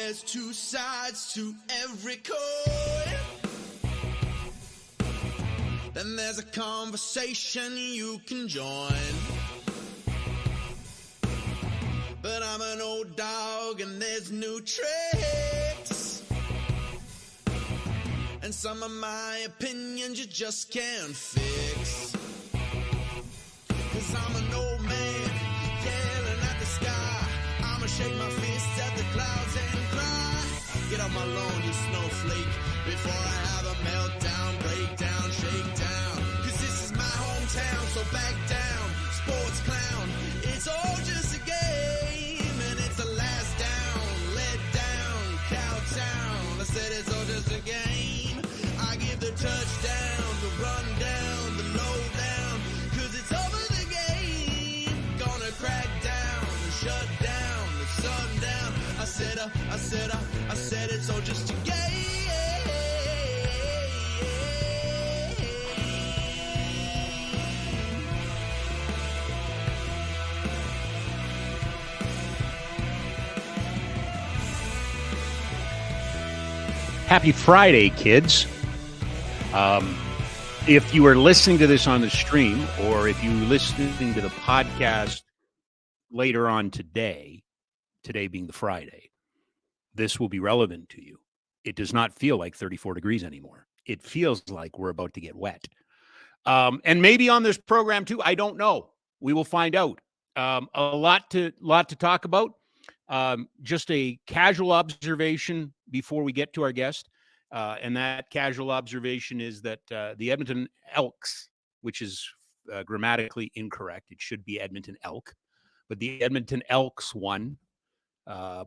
There's two sides to every coin. Then there's a conversation you can join. But I'm an old dog and there's new tricks. And some of my opinions you just can't fix. 'Cause I'm an old man yelling at the sky. I'ma shake my fists at the clouds and cry. Get off my lawn, you snowflake, before I have a meltdown, breakdown, shakedown. 'Cause this is my hometown, so back down, sports clown. It's all just a game, and it's the last down, let down, cowtown. I said it's all just a game. I give the touchdown, the rundown, the lowdown. 'Cause it's over the game, gonna crack down, shut down, the sundown. I said it's all just a game. Happy Friday, kids. If you are listening to this on the stream, or if you're listening to the podcast later on today being the Friday, this will be relevant to you. It does not feel like 34 degrees anymore. It feels like we're about to get wet. And maybe on this program too, I don't know. We will find out. A lot to talk about. Just a casual observation before we get to our guest. And that casual observation is that the Edmonton Elks, which is grammatically incorrect, it should be Edmonton Elk, but the Edmonton Elks won,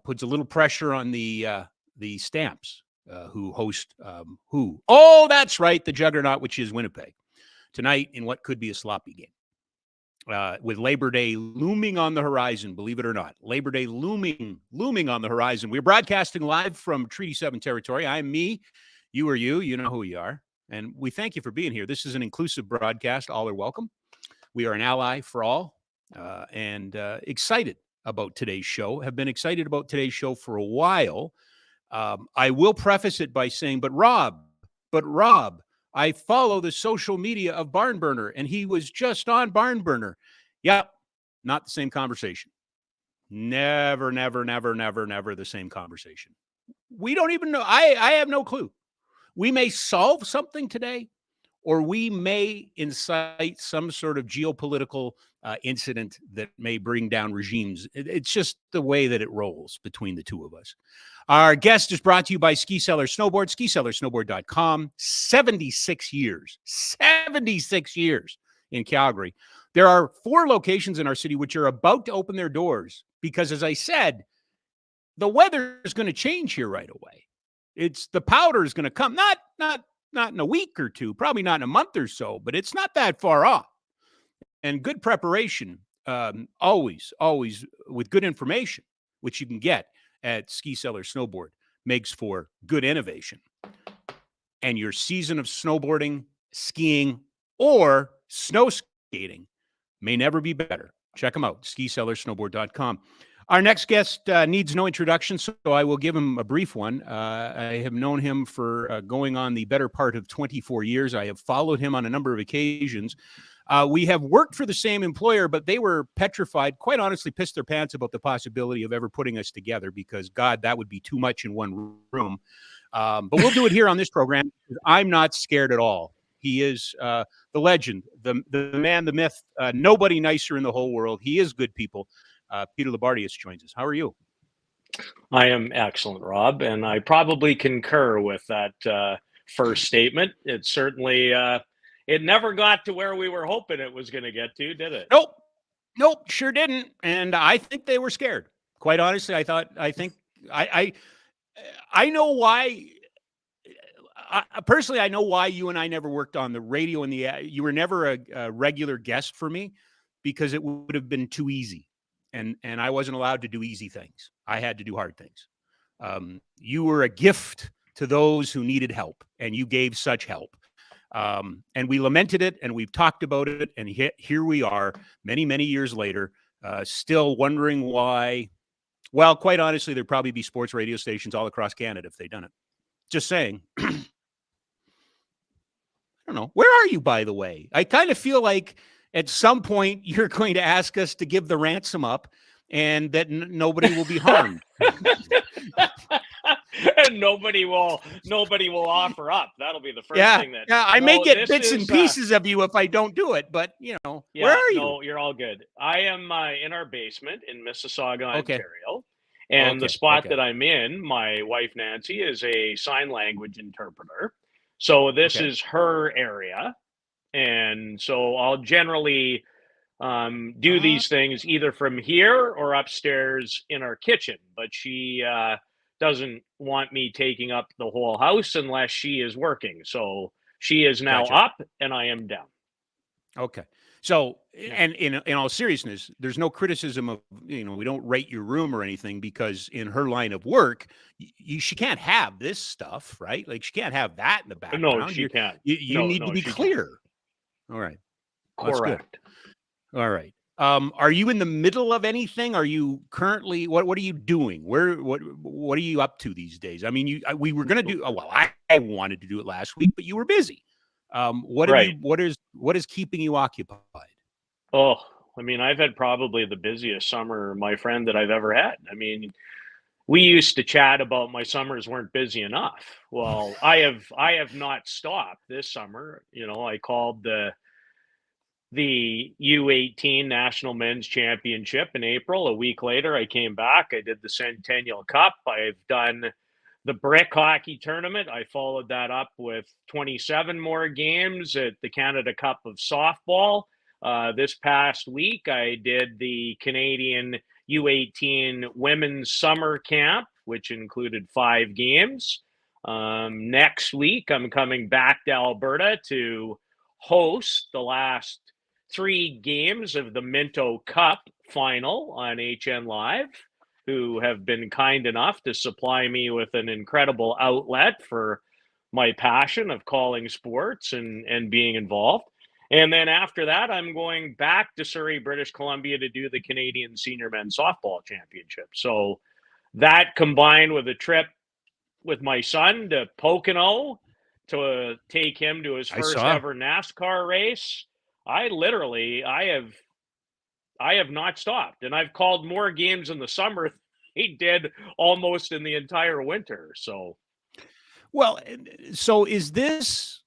puts a little pressure on the Stamps, who host who? Oh, that's right, the juggernaut, which is Winnipeg, tonight in what could be a sloppy game. With Labor Day looming on the horizon, believe it or not, Labor Day looming on the horizon. We're broadcasting live from Treaty 7 territory. I'm me, you are you know who you are, and we thank you for being here. This is an inclusive broadcast. All are welcome. We are an ally for all, and excited about today's show. Have been excited about today's show for a while. I will preface it by saying, but Rob, I follow the social media of Barnburner, and he was just on Barnburner. Yep, not the same conversation. Never the same conversation. We don't even know. I have no clue. We may solve something today, or we may incite some sort of geopolitical incident that may bring down regimes. It's just the way that it rolls between the two of us. Our guest is brought to you by Ski Cellar Snowboard, skicellarsnowboard.com. 76 years in Calgary. There are 4 locations in our city which are about to open their doors because, as I said, the weather is going to change here right away. The powder is going to come, not in a week or two, probably not in a month or so, but it's not that far off. And good preparation, always with good information, which you can get at Ski Cellar Snowboard, makes for good innovation. And your season of snowboarding, skiing, or snow skating may never be better. Check them out, skicellarsnowboard.com. Our next guest needs no introduction, so I will give him a brief one. I have known him for going on the better part of 24 years. I have followed him on a number of occasions. We have worked for the same employer, but they were petrified, quite honestly, pissed their pants about the possibility of ever putting us together because, God, that would be too much in one room. But we'll do it here on this program. I'm not scared at all. He is the legend, the man, the myth, nobody nicer in the whole world. He is good people. Peter Loubardias joins us. How are you? I am excellent, Rob, and I probably concur with that first statement. It certainly... it never got to where we were hoping it was going to get to, did it? Nope, sure didn't. And I think they were scared. Quite honestly, I know why. Personally, I know why you and I never worked on the radio you were never a regular guest for me because it would have been too easy. And I wasn't allowed to do easy things. I had to do hard things. You were a gift to those who needed help, and you gave such help. And we lamented it, and we've talked about it, and here we are many years later, still wondering why Well, quite honestly, there'd probably be sports radio stations all across Canada if they'd done it. Just saying. I don't know. Where are you, by the way? I kind of feel like at some point you're going to ask us to give the ransom up and that nobody will be harmed. And nobody will offer up. That'll be the first thing that. Yeah, I may get bits and pieces of you if I don't do it, but where are you? No, you're all good. I am in our basement in Mississauga, Ontario, and the spot that I'm in, my wife Nancy is a sign language interpreter, so this is her area, and so I'll generally do these things either from here or upstairs in our kitchen, but she doesn't want me taking up the whole house unless she is working. So she is now up and I am down. Okay. So, and in all seriousness, there's no criticism of, we don't rate your room or anything, because in her line of work, she can't have this stuff, right? Like she can't have that in the background. No, she can't. You need to be clear. Can't. All right. Correct. All right. Are you in the middle of anything? Are you currently, what are you doing? What are you up to these days? I mean, we were going to do, I wanted to do it last week, but you were busy. What is keeping you occupied? Oh, I mean, I've had probably the busiest summer, my friend, that I've ever had. I mean, we used to chat about my summers weren't busy enough. Well, I have not stopped this summer. I called the U18 National Men's Championship in April. A week later, I came back. I did the Centennial Cup. I've done the Brick Hockey Tournament. I followed that up with 27 more games at the Canada Cup of Softball. This past week, I did the Canadian U18 Women's Summer Camp, which included 5 games. Next week, I'm coming back to Alberta to host the last 3 games of the Minto Cup final on HN Live, who have been kind enough to supply me with an incredible outlet for my passion of calling sports and being involved. And then after that, I'm going back to Surrey, British Columbia to do the Canadian Senior Men's Softball Championship. So that combined with a trip with my son to Pocono to take him to his first ever NASCAR race, I have not stopped, and I've called more games in the summer than he did almost in the entire winter. So is this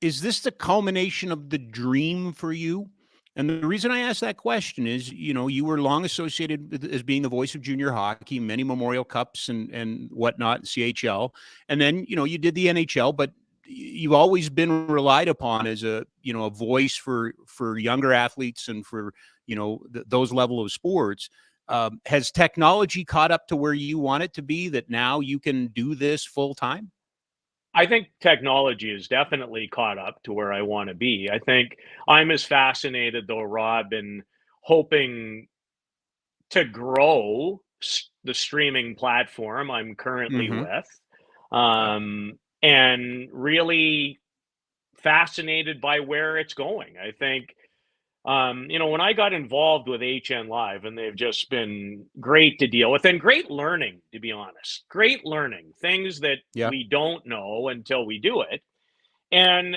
the culmination of the dream for you? And the reason I ask that question is, you were long associated as being the voice of junior hockey, many Memorial Cups and whatnot, CHL. And then, you did the NHL, but you've always been relied upon as a voice for younger athletes and for, those level of sports. Has technology caught up to where you want it to be, that now you can do this full time? I think technology is definitely caught up to where I want to be. I think I'm as fascinated, though, Rob, in hoping to grow the streaming platform I'm currently with, and really fascinated by where it's going. I think, when I got involved with HN Live, and they've just been great to deal with and great learning, to be honest, great learning, things that we don't know until we do it. And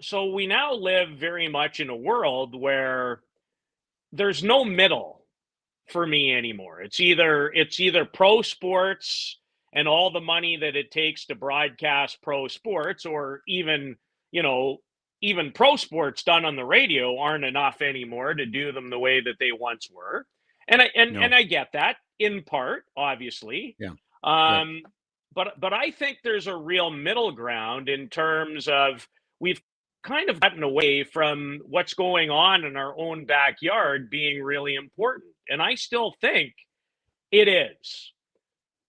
so we now live very much in a world where there's no middle for me anymore. It's either pro sports and all the money that it takes to broadcast pro sports, or even pro sports done on the radio aren't enough anymore to do them the way that they once were. And I get that in part, obviously. Yeah. But I think there's a real middle ground in terms of we've kind of gotten away from what's going on in our own backyard being really important. And I still think it is.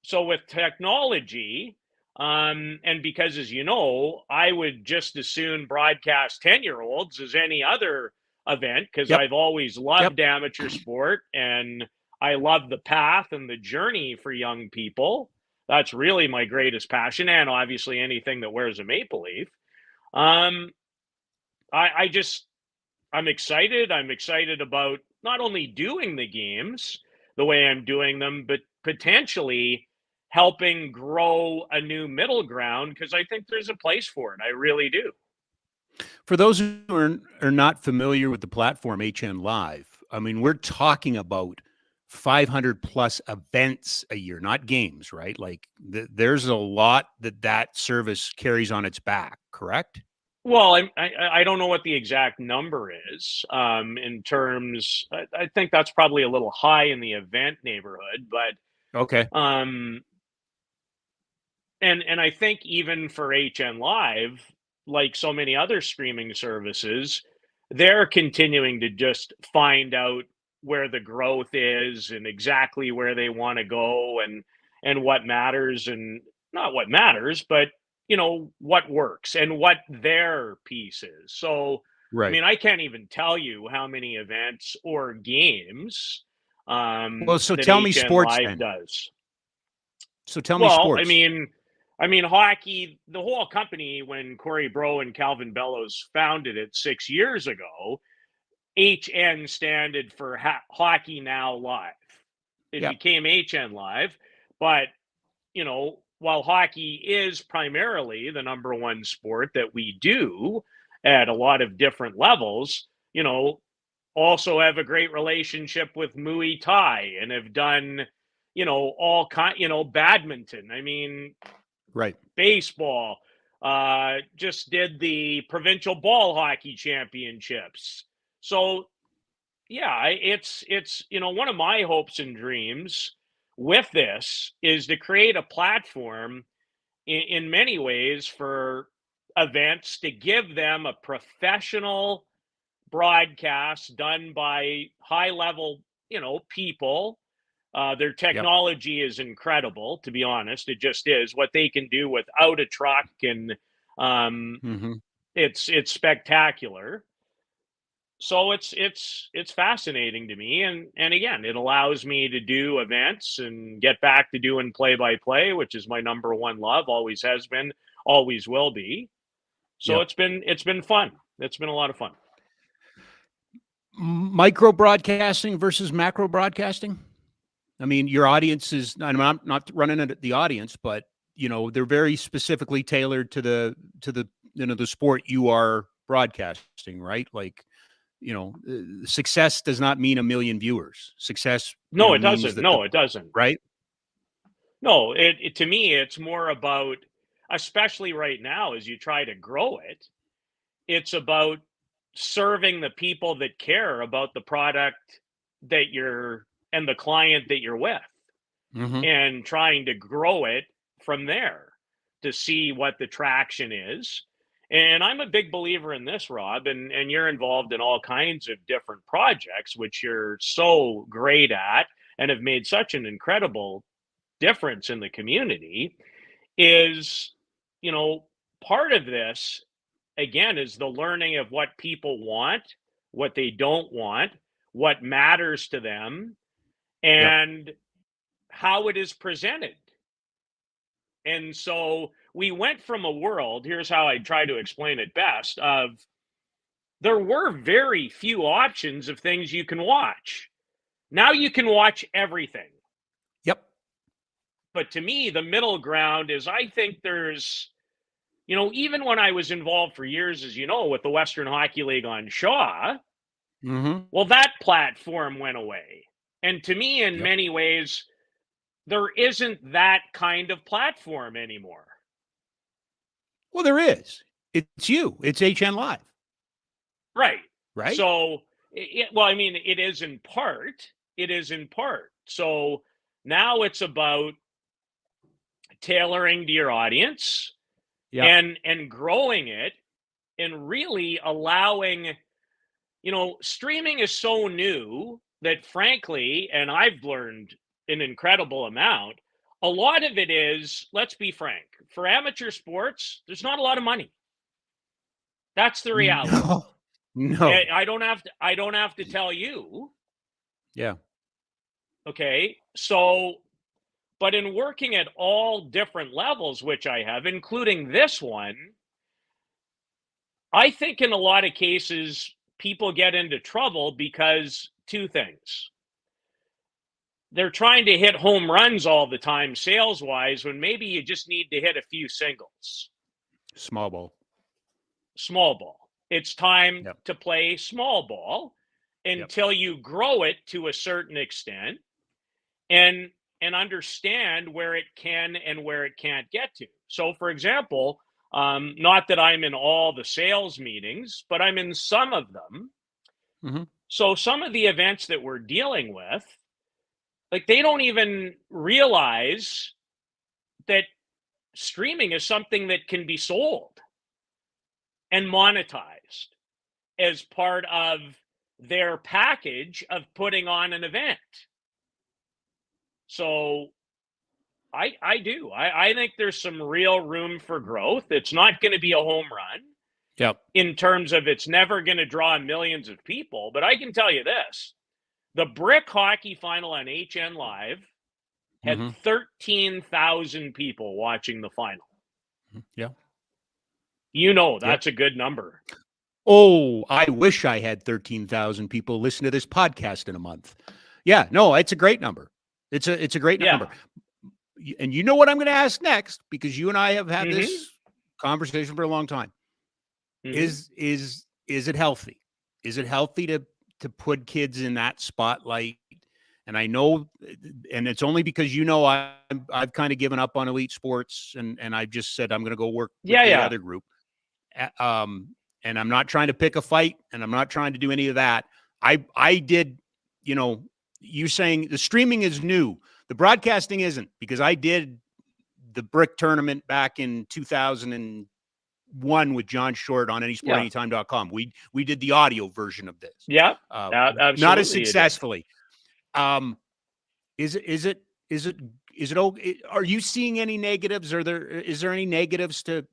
So with technology, and because, as you know, I would just as soon broadcast 10-year-olds as any other event, because I've always loved amateur sport, and I love the path and the journey for young people. That's really my greatest passion, and obviously anything that wears a maple leaf. I'm excited. I'm excited about not only doing the games, the way I'm doing them, but potentially helping grow a new middle ground, because I think there's a place for it. I really do. For those who are not familiar with the platform HN Live, I mean, we're talking about 500 plus events a year, not games, right? Like there's a lot that service carries on its back, correct? Well, I don't know what the exact number is in terms. I think that's probably a little high in the event neighborhood, but Okay. and I think even for HN Live, like so many other streaming services, they're continuing to just find out where the growth is and exactly where they want to go and what matters and not what matters, but what works and what their piece is. So, I Right. mean, I can't even tell you how many events or games Well, so that tell me HN sports Live then. does. So tell me Well, sports. I mean, hockey. The whole company, when Corey Bro and Calvin Bellows founded it 6 years ago, HN standed for Hockey Now Live. It Yeah. became HN Live, but while hockey is primarily the number one sport that we do at a lot of different levels, also have a great relationship with Muay Thai and have done, all kind, badminton. I mean, Right. baseball, just did the provincial ball hockey championships. So yeah, it's one of my hopes and dreams with this is to create a platform in many ways for events to give them a professional broadcast done by high level, people. Their Yep. technology is incredible, to be honest. It just is what they can do without a truck, and Mm-hmm. it's spectacular. So it's fascinating to me, and again, it allows me to do events and get back to doing play by play, which is my number one love, always has been, always will be. So Yep. it's been fun. It's been a lot of fun. Micro broadcasting versus macro broadcasting. I mean, your audience is, I'm not running at the audience, but they're very specifically tailored to the the sport you are broadcasting, right? Like, success does not mean a million viewers. Success, No, it means doesn't. that the No, it doesn't. right. No, it to me, it's more about, especially right now, as you try to grow it, it's about serving the people that care about the product that you're and the client that you're with, Mm-hmm. and trying to grow it from there to see what the traction is. And I'm a big believer in this, Rob, and you're involved in all kinds of different projects, which you're so great at and have made such an incredible difference in the community. Is, you know, part of this, again, is the learning of what people want, what they don't want, what matters to them, Yep. and how it is presented. And so we went from a world, here's how I try to explain it best, of there were very few options of things you can watch. Now you can watch everything. Yep. But to me, the middle ground is, I think there's, even when I was involved for years, as you know, with the Western Hockey League on Shaw, Mm-hmm. well, that platform went away. And to me, in Yep. many ways, there isn't that kind of platform anymore. Well, there is. It's you. It's HN Live, Right. right? So, well, I mean, it is in part. It is in part. So now it's about tailoring to your audience Yep. and growing it and really allowing, streaming is so new that frankly, and I've learned an incredible amount, a lot of it is, let's be frank, for amateur sports, there's not a lot of money. That's the reality. No. No. I don't have to tell you. Yeah. Okay. So, but in working at all different levels, which I have, including this one, I think in a lot of cases, people get into trouble because two things. they're trying to hit home runs all the time sales wise, when maybe you just need to hit a few singles. Small ball. Small ball. It's time Yep. to play small ball until you grow it to a certain extent and understand where it can and where it can't get to. So, for example, not that I'm in all the sales meetings, but I'm in some of them. Mm-hmm. So some of the events that we're dealing with, like, they don't even realize that streaming is something that can be sold and monetized as part of their package of putting on an event. So I do. I think there's some real room for growth. It's not going to be a home run. Yep. In terms of it's never going to draw millions of people. But I can tell you this, the Brick Hockey Final on HN Live had 13,000 people watching the final. Yeah. You know, that's a good number. Oh, I wish I had 13,000 people listen to this podcast in a month. Yeah, no, it's a great number. It's a great number. And you know what I'm going to ask next, because you and I have had this conversation for a long time. Is it healthy? Is it healthy to put kids in that spotlight? And I know, and it's only because, you know, I've kind of given up on elite sports, and I've just said I'm going to go work with the other group. And I'm not trying to pick a fight, and I'm not trying to do any of that. I did, you know, you saying the streaming is new, the broadcasting isn't, because I did the Brick tournament back in 2001 with John Short on anysportanytime.com. We did the audio version of this. Yeah, absolutely. Not as successfully. Is it okay? Are you seeing any negatives? Is there any negatives to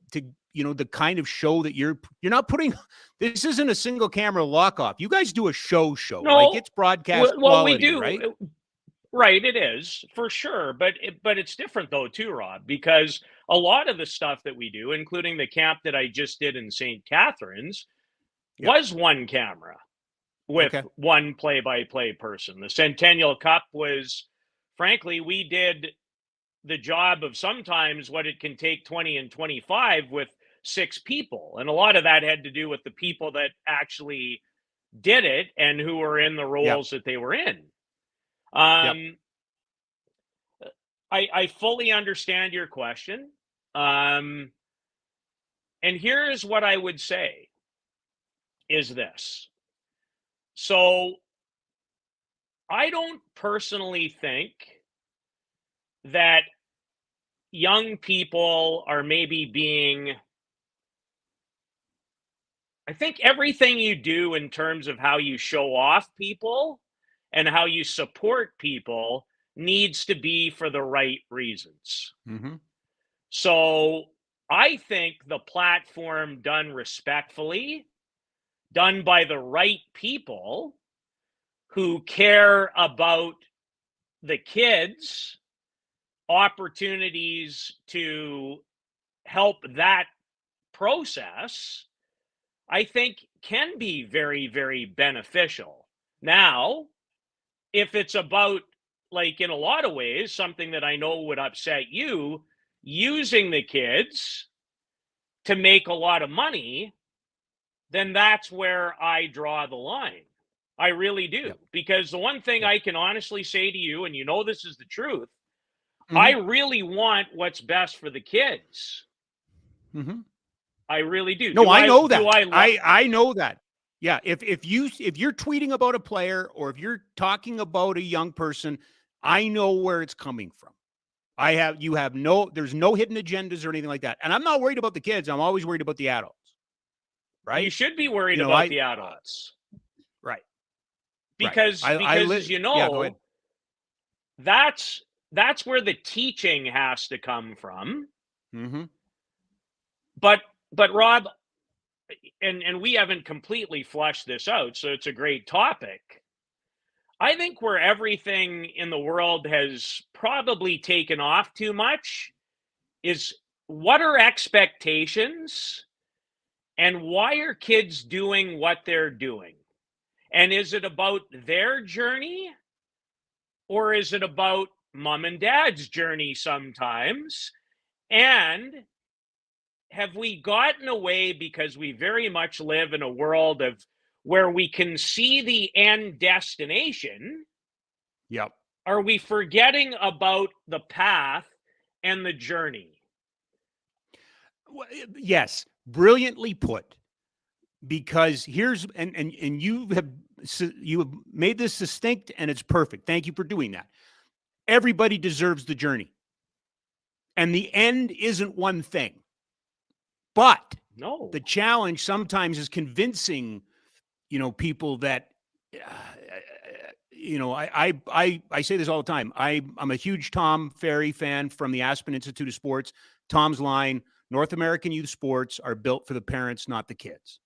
you know, the kind of show that you're not putting? This isn't a single camera lock off. You guys do a show. No, like, it's broadcast quality, we do, right? Right, it is, for sure. But it's different though too, Rob, because a lot of the stuff that we do, including the camp that I just did in St. Catharines, was one camera with one play-by-play person. The Centennial Cup was, frankly, we did the job of sometimes what it can take 20 and 25 with 6 people. And a lot of that had to do with the people that actually did it and who were in the roles that they were in. I fully understand your question. And here's what I would say is this. So I don't personally think that young people are maybe being, I think everything you do in terms of how you show off people and how you support people needs to be for the right reasons. So I think the platform done respectfully, done by the right people who care about the kids, opportunities to help that process, I think can be very, very beneficial. Now, if it's about, like, in a lot of ways, something that I know would upset you, using the kids to make a lot of money, then that's where I draw the line. I really do. Because the one thing I can honestly say to you, and you know this is the truth, I really want what's best for the kids. I really do. No, I know that. I know that. Yeah, if you're tweeting about a player, or if you're talking about a young person, I know where it's coming from. There's no hidden agendas or anything like that. And I'm not worried about the kids. I'm always worried about the adults. Right? You should be worried about the adults. Right. Because as you know, that's where the teaching has to come from. But Rob, and we haven't completely fleshed this out, so it's a great topic. I think where everything in the world has probably taken off too much is, what are expectations and why are kids doing what they're doing? And is it about their journey, Or is it about mom and dad's journey sometimes? And have we gotten away because we very much live in a world of where we can see the end destination? Yep. Are we forgetting about the path and the journey? Yes, brilliantly put. Because here's and you have made this succinct and it's perfect. Thank you for doing that. Everybody deserves the journey. And the end isn't one thing. But No. the challenge sometimes is convincing, people that, I say this all the time. I'm a huge Tom Ferry fan from the Aspen Institute of Sports. Tom's line, North American youth sports are built for the parents, not the kids.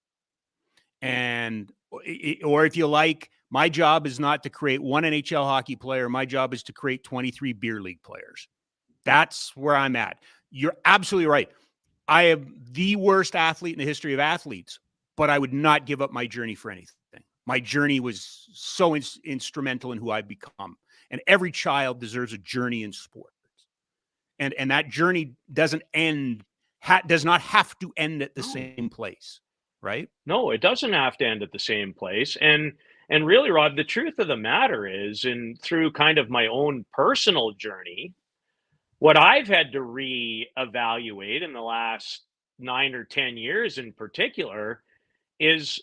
And, or if you like, my job is not to create one NHL hockey player. My job is to create 23 beer league players. That's where I'm at. You're absolutely right. I am the worst athlete in the history of athletes, but I would not give up my journey for anything. My journey was so instrumental in who I've become. And every child deserves a journey in sports. And that journey doesn't end, does not have to end at the same place, right? No, it doesn't have to end at the same place. And really, Rob, the truth of the matter is, and through kind of my own personal journey, what I've had to reevaluate in the last 9 or 10 years in particular is,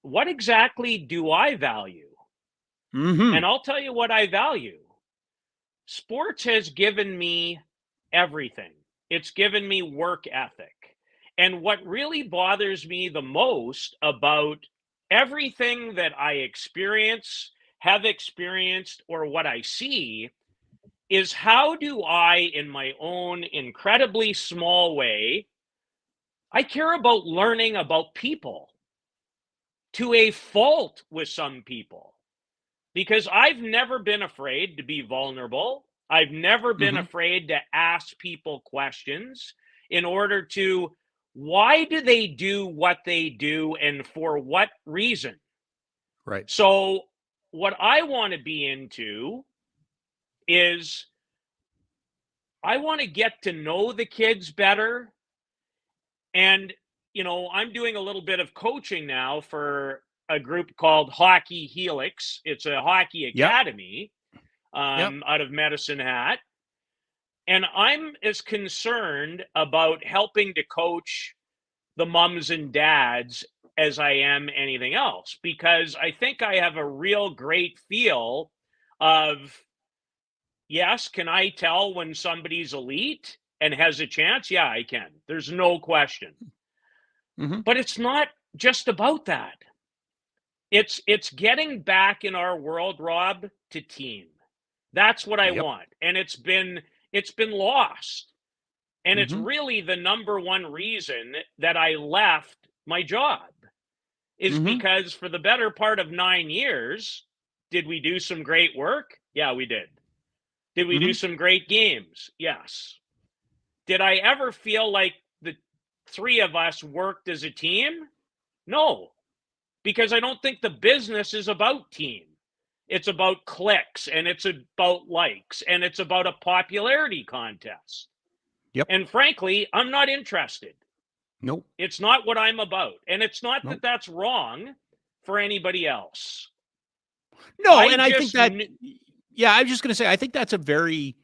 what exactly do I value? Mm-hmm. And I'll tell you what I value. Sports has given me everything. It's given me work ethic. And what really bothers me the most about everything that I experience, have experienced, or what I see is, how do I, in my own incredibly small way, I care about learning about people to a fault with some people, because I've never been afraid to be vulnerable. I've never been afraid to ask people questions in order to, why do they do what they do and for what reason? Right. So what I want to be into is, I want to get to know the kids better. And, I'm doing a little bit of coaching now for a group called Hockey Helix. It's a hockey academy out of Medicine Hat. And I'm as concerned about helping to coach the mums and dads as I am anything else, because I think I have a real great feel of, yes, can I tell when somebody's elite and has a chance? Yeah, I can. There's no question. But it's not just about that. It's getting back in our world, Rob, to team. That's what I want. And it's been lost. And it's really the number one reason that I left my job, is because for the better part of 9 years, did we do some great work? Yeah, we did. Did we do some great games? Yes. Did I ever feel like the three of us worked as a team? No, because I don't think the business is about team. It's about clicks, and it's about likes, and it's about a popularity contest. And frankly, I'm not interested. Nope. It's not what I'm about. And it's not that that's wrong for anybody else. No, I think that, I was just going to say, I think that's a very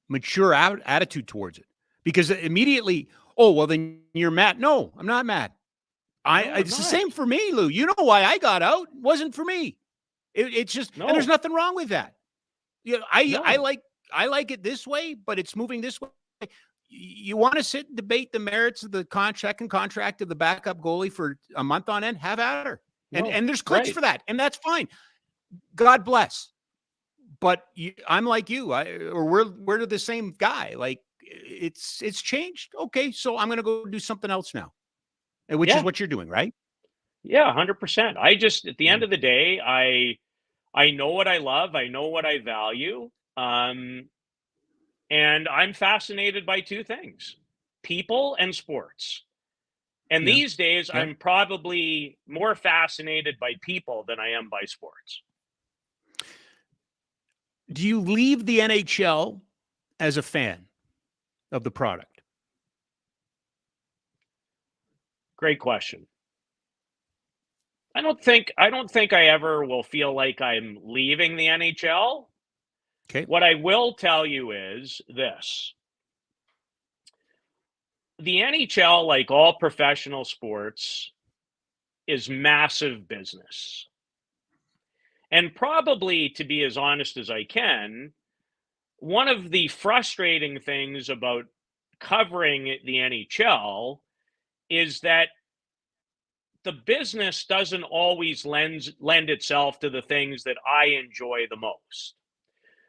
mature attitude towards it, because immediately, oh, well, then you're mad. No, I'm not mad. It's the same for me, Lou. You know why I got out? It wasn't for me. It's just, and there's nothing wrong with that. I like it this way, but it's moving this way. You want to sit and debate the merits of the second contract of the backup goalie for a month on end? Have at her. And there's clicks for that, and that's fine. God bless. But I'm like you, we're the same guy. Like, it's changed. Okay, so I'm going to go do something else now, which is what you're doing, right? Yeah, 100%. I just, at the end of the day, I know what I love. I know what I value. And I'm fascinated by two things: people and sports. And these days, I'm probably more fascinated by people than I am by sports. do you leave the NHL as a fan of the product? Great question. I don't think I ever will feel like I'm leaving the NHL. Okay. What I will tell you is this. The NHL, like all professional sports, is massive business. And probably, to be as honest as I can, one of the frustrating things about covering the NHL is that the business doesn't always lend itself to the things that I enjoy the most.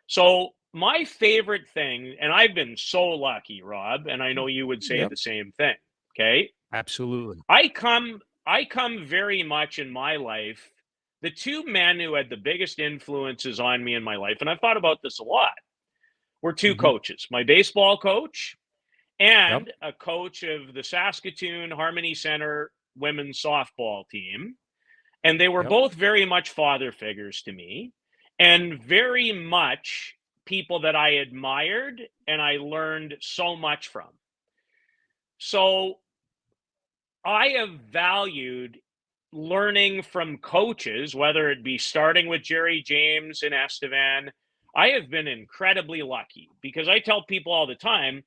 So my favorite thing, and I've been so lucky, Rob, and I know you would say the same thing. Okay. Absolutely. I come very much in my life. The two men who had the biggest influences on me in my life, and I've thought about this a lot, were two coaches, my baseball coach and a coach of the Saskatoon Harmony Center women's softball team. And they were both very much father figures to me and very much people that I admired and I learned so much from. So I have valued learning from coaches, whether it be starting with Jerry James and Estevan. I have been incredibly lucky because I tell people all the time,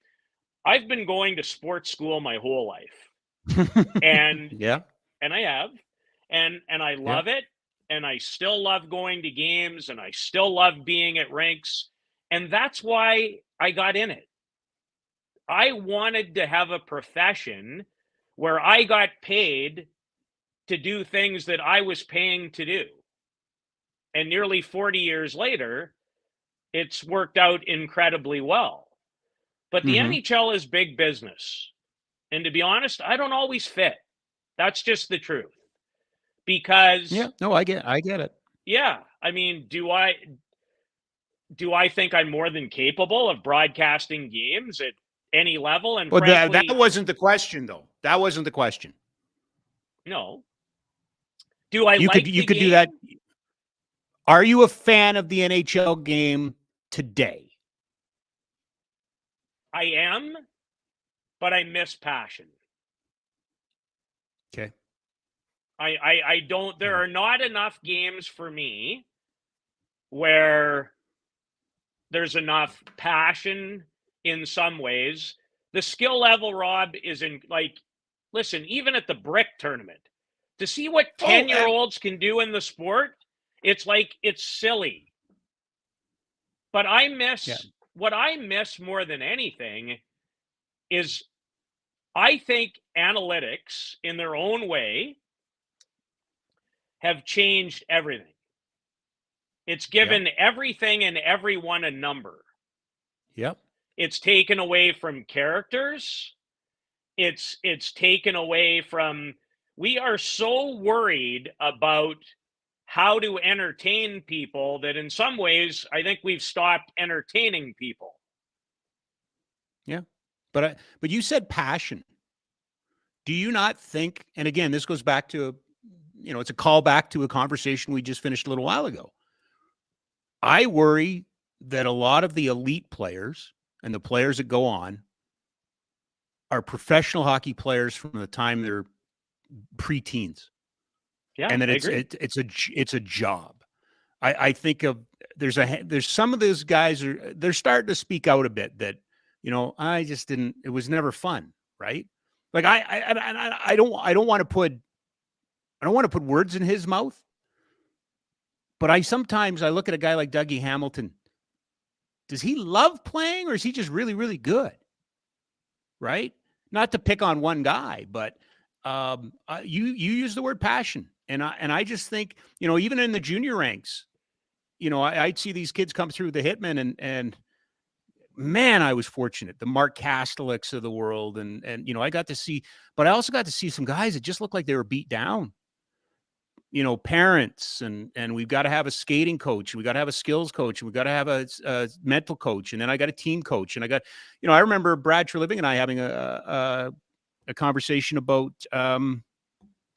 I've been going to sports school my whole life. And and I have. And I love it. And I still love going to games and I still love being at rinks. And that's why I got in it. I wanted to have a profession where I got paid to do things that I was paying to do. And nearly 40 years later, it's worked out incredibly well. But the NHL is big business. And to be honest, I don't always fit. That's just the truth. Because I get it. Yeah. I mean, do I think I'm more than capable of broadcasting games at any level? And frankly, that wasn't the question, though. That wasn't the question. No. Do I you like could do that? Are you a fan of the NHL game today? I am, but I miss passion. Okay. I don't, there are not enough games for me where there's enough passion in some ways. The skill level, Rob, is in listen, even at the brick tournament, to see what 10-year-olds can do in the sport, it's silly. But I miss, what I miss more than anything is I think analytics in their own way have changed everything. It's given everything and everyone a number. Yep. It's taken away from characters. It's taken away from, we are so worried about how to entertain people that in some ways I think we've stopped entertaining people. Yeah. But you said passion. Do you not think, and again, this goes back to it's a callback to a conversation we just finished a little while ago. I worry that a lot of the elite players and the players that go on are professional hockey players from the time they're pre-teens. Yeah, and that it's a job. I think of there's some of those guys they're starting to speak out a bit that I just didn't. It was never fun, right? Like I don't want to put words in his mouth, but sometimes I look at a guy like Dougie Hamilton. Does he love playing, or is he just really, really good? Right? Not to pick on one guy, but you use the word passion, and I just think even in the junior ranks, I'd see these kids come through the Hitman, and man, I was fortunate. The Mark Kastelics of the world, and I got to see, but I also got to see some guys that just looked like they were beat down. Parents, and we've got to have a skating coach, we got to have a skills coach, and we got to have a mental coach, and then I got a team coach, and I got, I remember Brad Treliving and I having a conversation about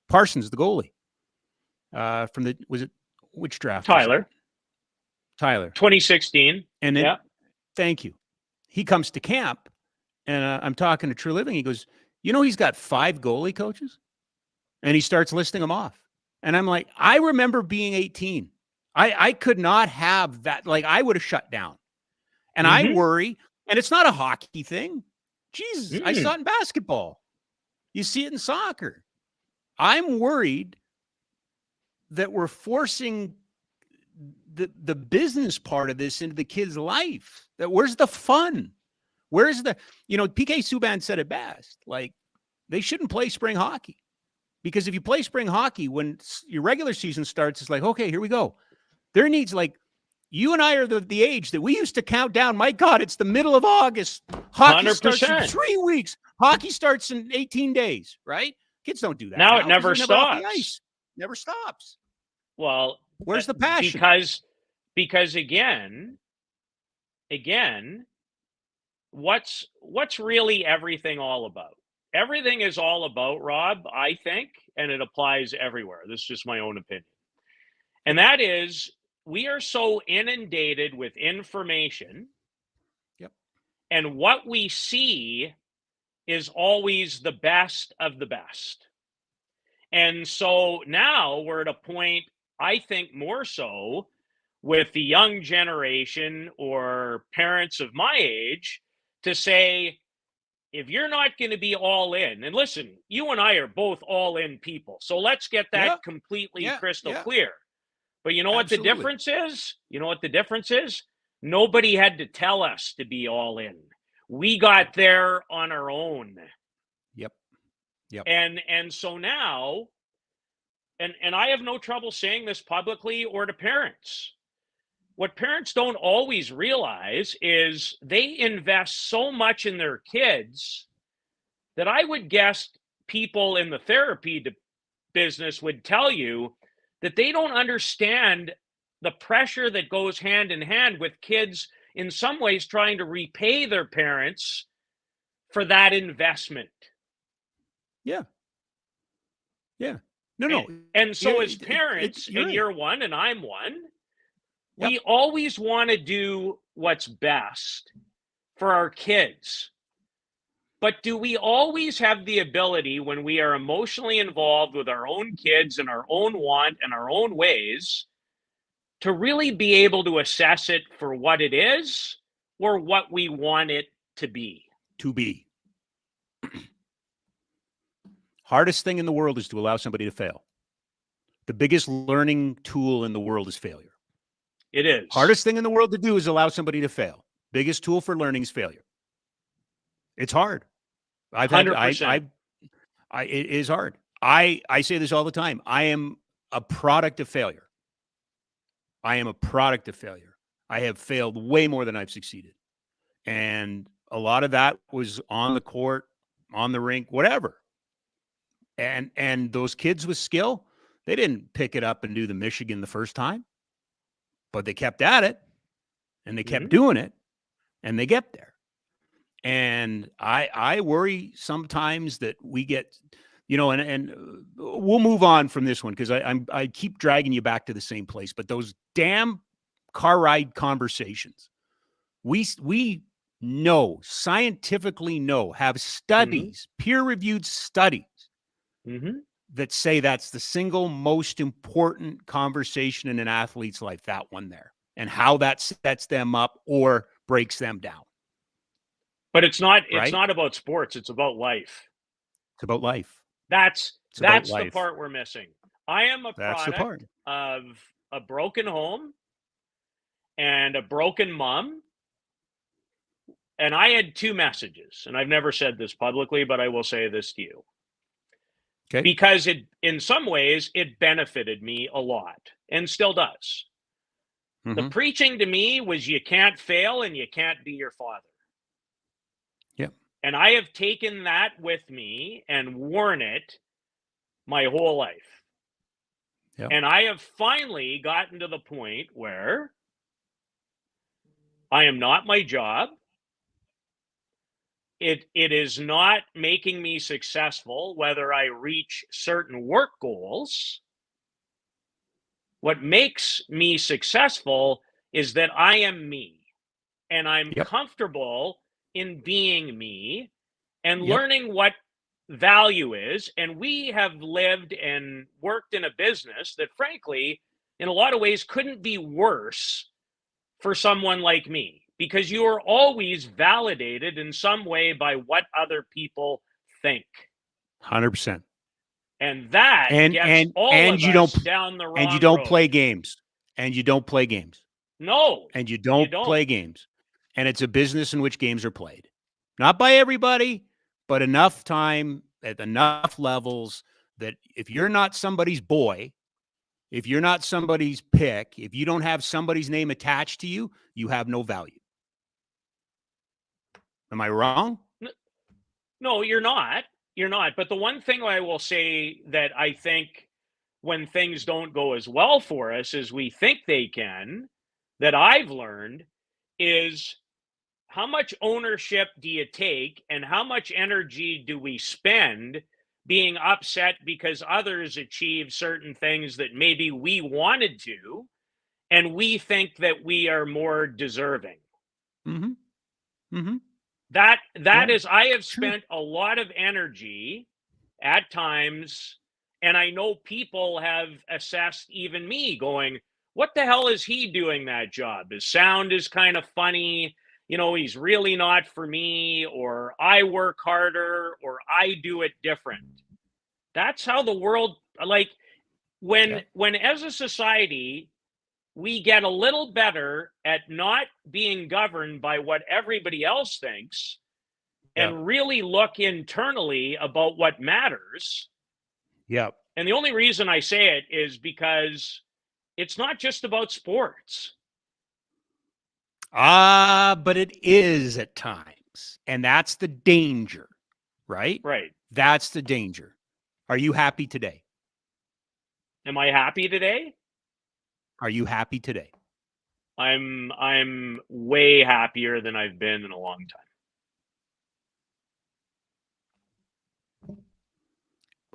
Parsons, the goalie, from which draft? Tyler. Tyler. 2016. And then, yeah. thank you. He comes to camp, and I'm talking to True Living. He goes, he's got 5 goalie coaches, and he starts listing them off. And I'm like, I remember being 18. I could not have that. Like, I would have shut down. And I worry, and it's not a hockey thing. Jesus, I saw it in basketball. You see it in soccer. I'm worried that we're forcing the business part of this into the kid's life. That where's the fun? Where's the, PK Subban said it best. Like, they shouldn't play spring hockey, because if you play spring hockey, when your regular season starts, it's like, okay, here we go. There needs, like, you and I are the age that we used to count down. My God, it's the middle of August. Hockey 100%. starts in 3 weeks. Hockey starts in 18 days, right? Kids don't do that. Now it never 'cause they're never off the stops. ice. Never stops. Well, Where's the passion? Because again, what's really everything all about? Everything is all about, Rob, I think, and it applies everywhere. This is just my own opinion. And that is, we are so inundated with information. Yep. And what we see is always the best of the best. And so now we're at a point, I think more so, with the young generation or parents of my age, to say, if you're not going to be all in, and listen, you and I are both all in people, so let's get that completely crystal clear. But you know what the difference is? You know what the difference is? Nobody had to tell us to be all in. We got there on our own. Yep. And so now, and I have no trouble saying this publicly or to parents. What parents don't always realize is they invest so much in their kids that I would guess people in the therapy business would tell you that they don't understand the pressure that goes hand in hand with kids in some ways trying to repay their parents for that investment. Yeah. No. And so as parents, and you're one and I'm one, we always want to do what's best for our kids. But do we always have the ability, when we are emotionally involved with our own kids and our own want and our own ways, to really be able to assess it for what it is or what we want it to be? Hardest thing in the world is to allow somebody to fail. The biggest learning tool in the world is failure. It is. Hardest thing in the world to do is allow somebody to fail. Biggest tool for learning is failure. It's hard. 100%. It is hard. I say this all the time. I am a product of failure. I have failed way more than I've succeeded. And a lot of that was on the court, on the rink, whatever. And those kids with skill, they didn't pick it up and do the Michigan the first time, but they kept at it, and they kept doing it, and they get there. And I worry sometimes that we get, and we'll move on from this one, because I keep dragging you back to the same place. But those damn car ride conversations, we know, scientifically know, have studies, peer-reviewed studies, that say that's the single most important conversation in an athlete's life, that one there, and how that sets them up or breaks them down. But it's not about sports. It's about life. It's about life. That's the part we're missing. I am a product of a broken home and a broken mom. And I had 2 messages, and I've never said this publicly, but I will say this to you. Okay. Because in some ways, it benefited me a lot, and still does. The preaching to me was, you can't fail and you can't be your father. Yep. And I have taken that with me and worn it my whole life. Yep. And I have finally gotten to the point where I am not my job. It is not making me successful, whether I reach certain work goals. What makes me successful is that I am me, and I'm Yep. comfortable in being me and Yep. learning what value is. And we have lived and worked in a business that, frankly, in a lot of ways couldn't be worse for someone like me, because you are always validated in some way by what other people think. 100%. And that And gets and all and of you us don't down the and you wrong don't play road. games. And you don't play games. No, And you you don't don't. play games. And it's a business in which games are played. Not by everybody, but enough time at enough levels that if you're not somebody's boy, if you're not somebody's pick, if you don't have somebody's name attached to you, you have no value. Am I wrong? No, you're not. You're not. But the one thing I will say that I think when things don't go as well for us as we think they can, that I've learned is, how much ownership do you take and how much energy do we spend being upset because others achieve certain things that maybe we wanted to, and we think that we are more deserving? Mm-hmm. Mm-hmm. That Yeah. is, I have Sure. spent a lot of energy at times, and I know people have assessed even me, going, what the hell is he doing that job? His sound is kind of funny, he's really not for me, or I work harder, or I do it different. That's how the world, like, when Yeah. as a society we get a little better at not being governed by what everybody else thinks Yeah. and really look internally about what matters. Yeah. And the only reason I say it is because it's not just about sports. But it is at times. And that's the danger, right? Right. That's the danger. Are you happy today? Am I happy today? Are you happy today? I'm way happier than I've been in a long time.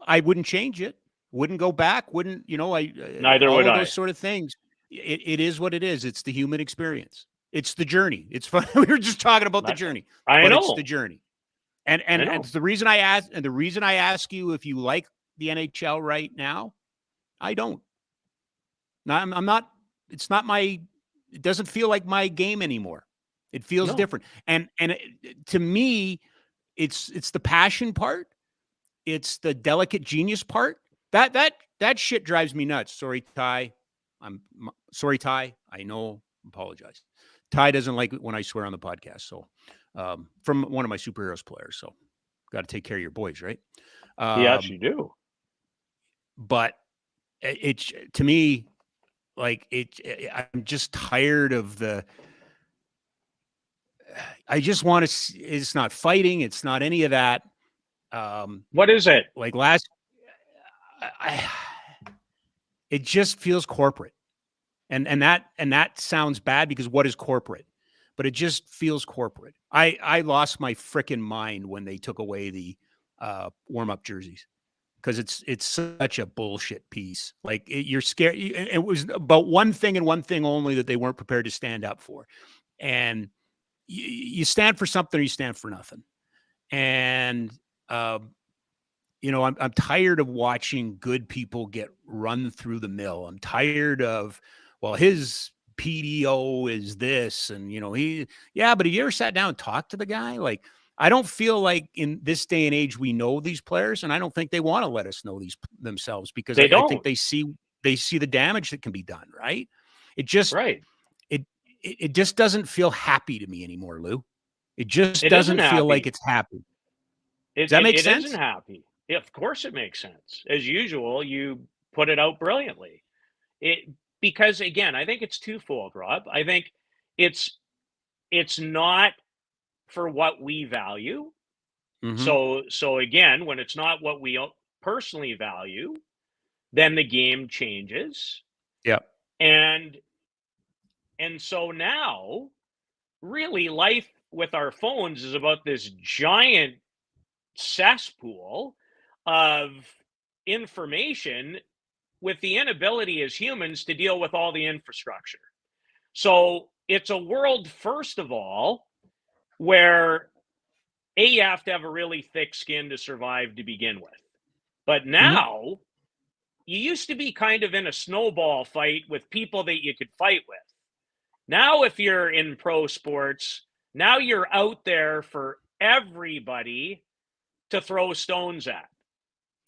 I wouldn't change it. Wouldn't go back. Wouldn't, Neither all would of I. those sort of things. It is what it is. It's the human experience. It's the journey. It's fun. We were just talking about the journey, I but it's know. the journey. And I know. it's the reason I ask, and the reason I ask you if you like the NHL right now, I don't. No, I'm not. It's not my. It doesn't feel like my game anymore. It feels No. different. And to me, it's the passion part. It's the delicate genius part. That shit drives me nuts. Sorry, Ty. I'm sorry, Ty. I know. Apologize. Ty doesn't like it when I swear on the podcast. So, from one of my superheroes players. So, got to take care of your boys, right? Yes, you do. But it's to me, like I'm just tired of the. I just want to. It's not fighting. It's not any of that. What is it? Like last, it just feels corporate, and that sounds bad because what is corporate? But it just feels corporate. I lost my freaking mind when they took away the warm up jerseys, because it's such a bullshit piece. Like you're scared. It was about one thing and one thing only that they weren't prepared to stand up for, and you stand for something or you stand for nothing. And I'm tired of watching good people get run through the mill. I'm tired of, well, his PDO is this, and but have you ever sat down and talked to the guy? Like, I don't feel like in this day and age we know these players, and I don't think they want to let us know these themselves, because They I think don't. they see the damage that can be done. Right? It just Right. it just doesn't feel happy to me anymore, Lou. It just It isn't doesn't feel like happy. it's happy. It, Does that it, make it isn't sense? happy. Yeah, of course it makes sense. As usual, you put it out brilliantly. It Because, again, I think it's twofold, Rob. I think it's not for what we value. Mm-hmm. So again, when it's not what we personally value, then the game changes. Yeah. And so now, really, life with our phones is about this giant cesspool of information, with the inability as humans to deal with all the infrastructure. So it's a world, first of all, where you have to have a really thick skin to survive to begin with. But now you used to be kind of in a snowball fight with people that you could fight with. Now, if you're in pro sports, now you're out there for everybody to throw stones at.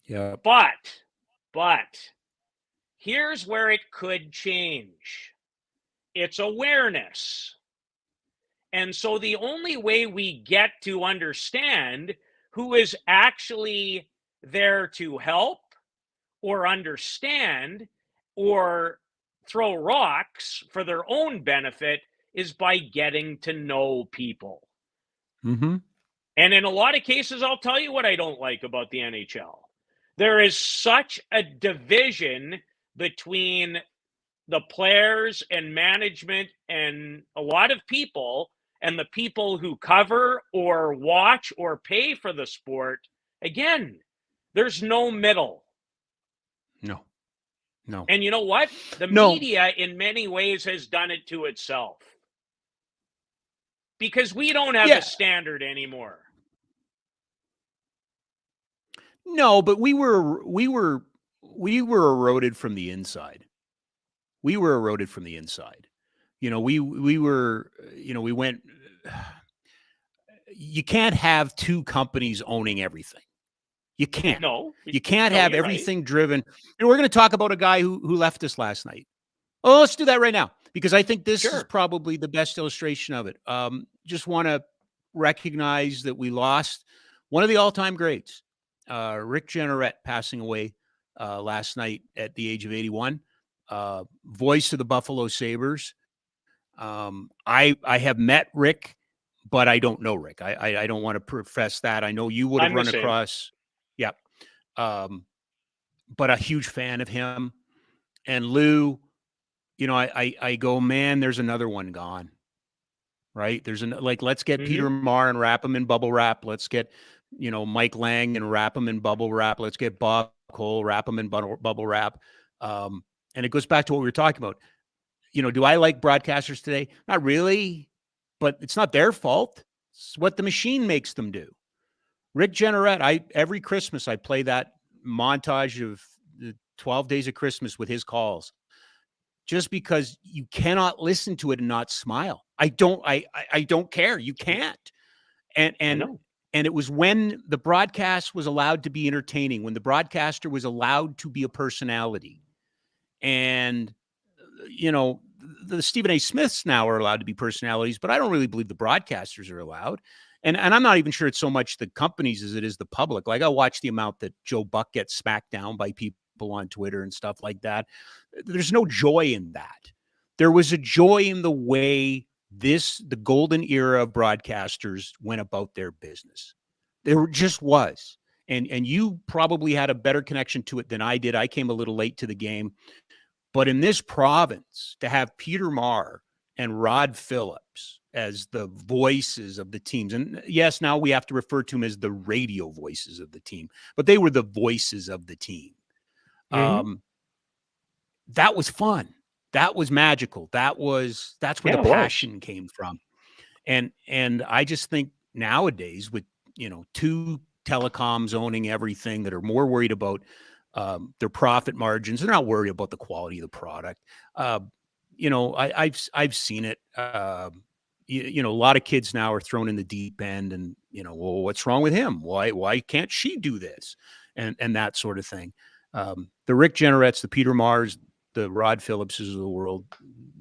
Yeah. But here's where it could change. It's awareness. And so the only way we get to understand who is actually there to help or understand or throw rocks for their own benefit is by getting to know people. Mm-hmm. And in a lot of cases, I'll tell you what I don't like about the NHL. There is such a division between the players and management and a lot of people and the people who cover or watch or pay for the sport. Again, there's no middle. No. And you know what? The media in many ways has done it to itself. Because we don't have a standard anymore. No, but we were eroded from the inside. We were eroded from the inside. You know, we were, you know, we went, you can't have two companies owning everything. You can't. No. You can't have everything driven. And we're going to talk about a guy who left us last night. Oh, let's do that right now, because I think this is probably the best illustration of it. Just want to recognize that we lost one of the all-time greats, Rick Jeanneret, passing away last night at the age of 81. Voice of the Buffalo Sabres. I have met Rick, but I don't know Rick. I don't want to profess that. I know you would have run across. Yeah. But a huge fan of him. And Lou, you know, I go, man, there's another one gone. Right? There's let's get Peter Marr and wrap him in bubble wrap. Let's get, you know, Mike Lang and wrap him in bubble wrap. Let's get Bob Cole, wrap him in bubble wrap. And it goes back to what we were talking about. You know, do I like broadcasters today? Not really, but it's not their fault. It's what the machine makes them do. Rick Jeanneret, every Christmas I play that montage of the 12 Days of Christmas with his calls, just because you cannot listen to it and not smile. I don't care. You can't. And it was when the broadcast was allowed to be entertaining, when the broadcaster was allowed to be a personality. And, you know, the Stephen A. Smiths now are allowed to be personalities, but I don't really believe the broadcasters are allowed. And I'm not even sure it's so much the companies as it is the public. Like, I watch the amount that Joe Buck gets smacked down by people on Twitter and stuff like that. There's no joy in that. There was a joy in the way the golden era of broadcasters went about their business. There just was. And you probably had a better connection to it than I did. I came a little late to the game. But in this province, to have Peter Marr and Rod Phillips as the voices of the teams, and yes, now we have to refer to them as the radio voices of the team, but they were the voices of the team. That was fun. That was magical. That's where the passion came from. And I just think nowadays, with, you know, two telecoms owning everything, that are more worried about their profit margins, they're not worried about the quality of the product. You know, I've seen it. You know, a lot of kids now are thrown in the deep end, and, you know, well, what's wrong with him? Why can't she do this? And that sort of thing. The Rick Jeannerets, the Peter Marrs, the Rod Phillipses of the world,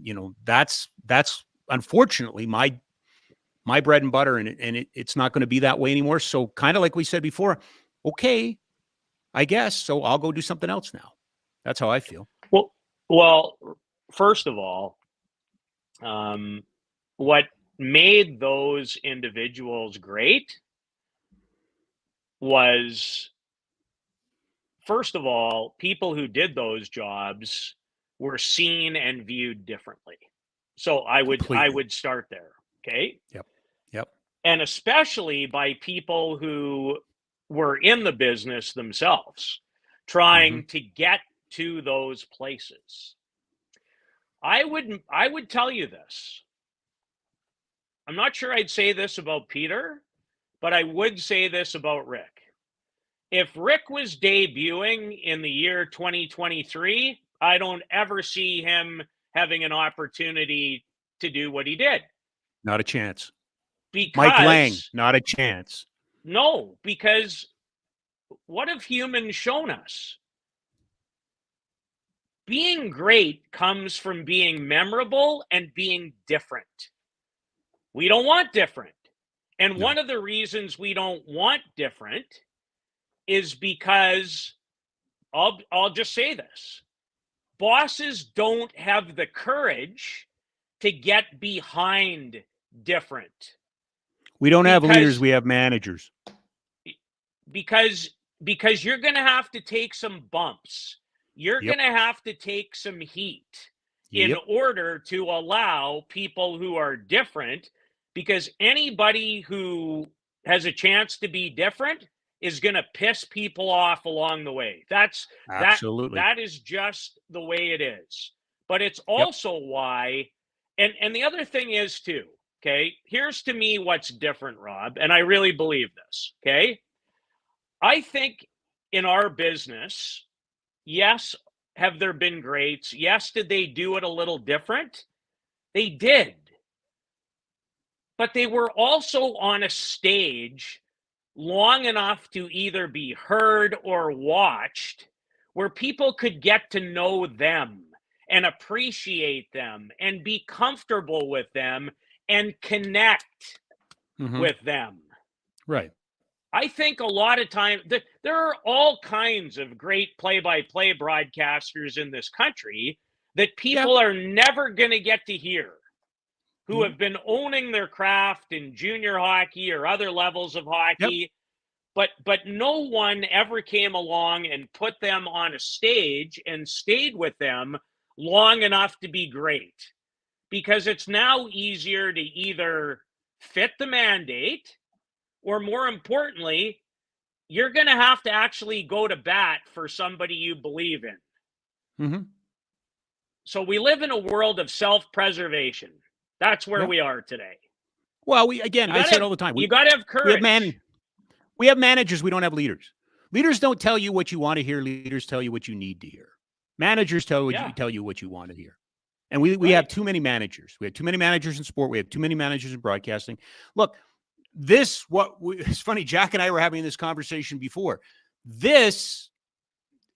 you know, that's unfortunately my bread and butter, and it's not going to be that way anymore. So, kind of like we said before, okay, I guess so. I'll go do something else now. That's how I feel. Well, first of all, what made those individuals great was, first of all, people who did those jobs were seen and viewed differently. So I would start there. Okay. Yep. And especially by people who were in the business themselves, trying to get to those places. I would tell you this. I'm not sure I'd say this about Peter, but I would say this about Rick. If Rick was debuting in the year 2023, I don't ever see him having an opportunity to do what he did. Not a chance. Because Mike Lang, not a chance. No, because what have humans shown us? Being great comes from being memorable and being different. We don't want different. And one of the reasons we don't want different is because I'll just say this. Bosses don't have the courage to get behind different. We don't have leaders, we have managers. Because you're going to have to take some bumps. You're going to have to take some heat in order to allow people who are different, because anybody who has a chance to be different is going to piss people off along the way. That's absolutely that is just the way it is. But it's also why, and the other thing is too, okay, here's to me what's different, Rob, and I really believe this, okay? I think in our business, yes, have there been greats? Yes, did they do it a little different? They did. But they were also on a stage long enough to either be heard or watched where people could get to know them and appreciate them and be comfortable with them and connect with them. Right. I think a lot of times there are all kinds of great play-by-play broadcasters in this country that people are never going to get to hear, who have been owning their craft in junior hockey or other levels of hockey, but no one ever came along and put them on a stage and stayed with them long enough to be great. Because it's now easier to either fit the mandate, or more importantly, you're going to have to actually go to bat for somebody you believe in. So we live in a world of self-preservation. That's where we are today. Well, I say it all the time. You got to have courage. We have managers. We don't have leaders. Leaders don't tell you what you want to hear. Leaders tell you what you need to hear. Managers tell you what you want to hear. And we have too many managers. We have too many managers in sport. We have too many managers in broadcasting. Look, it's funny. Jack and I were having this conversation before. This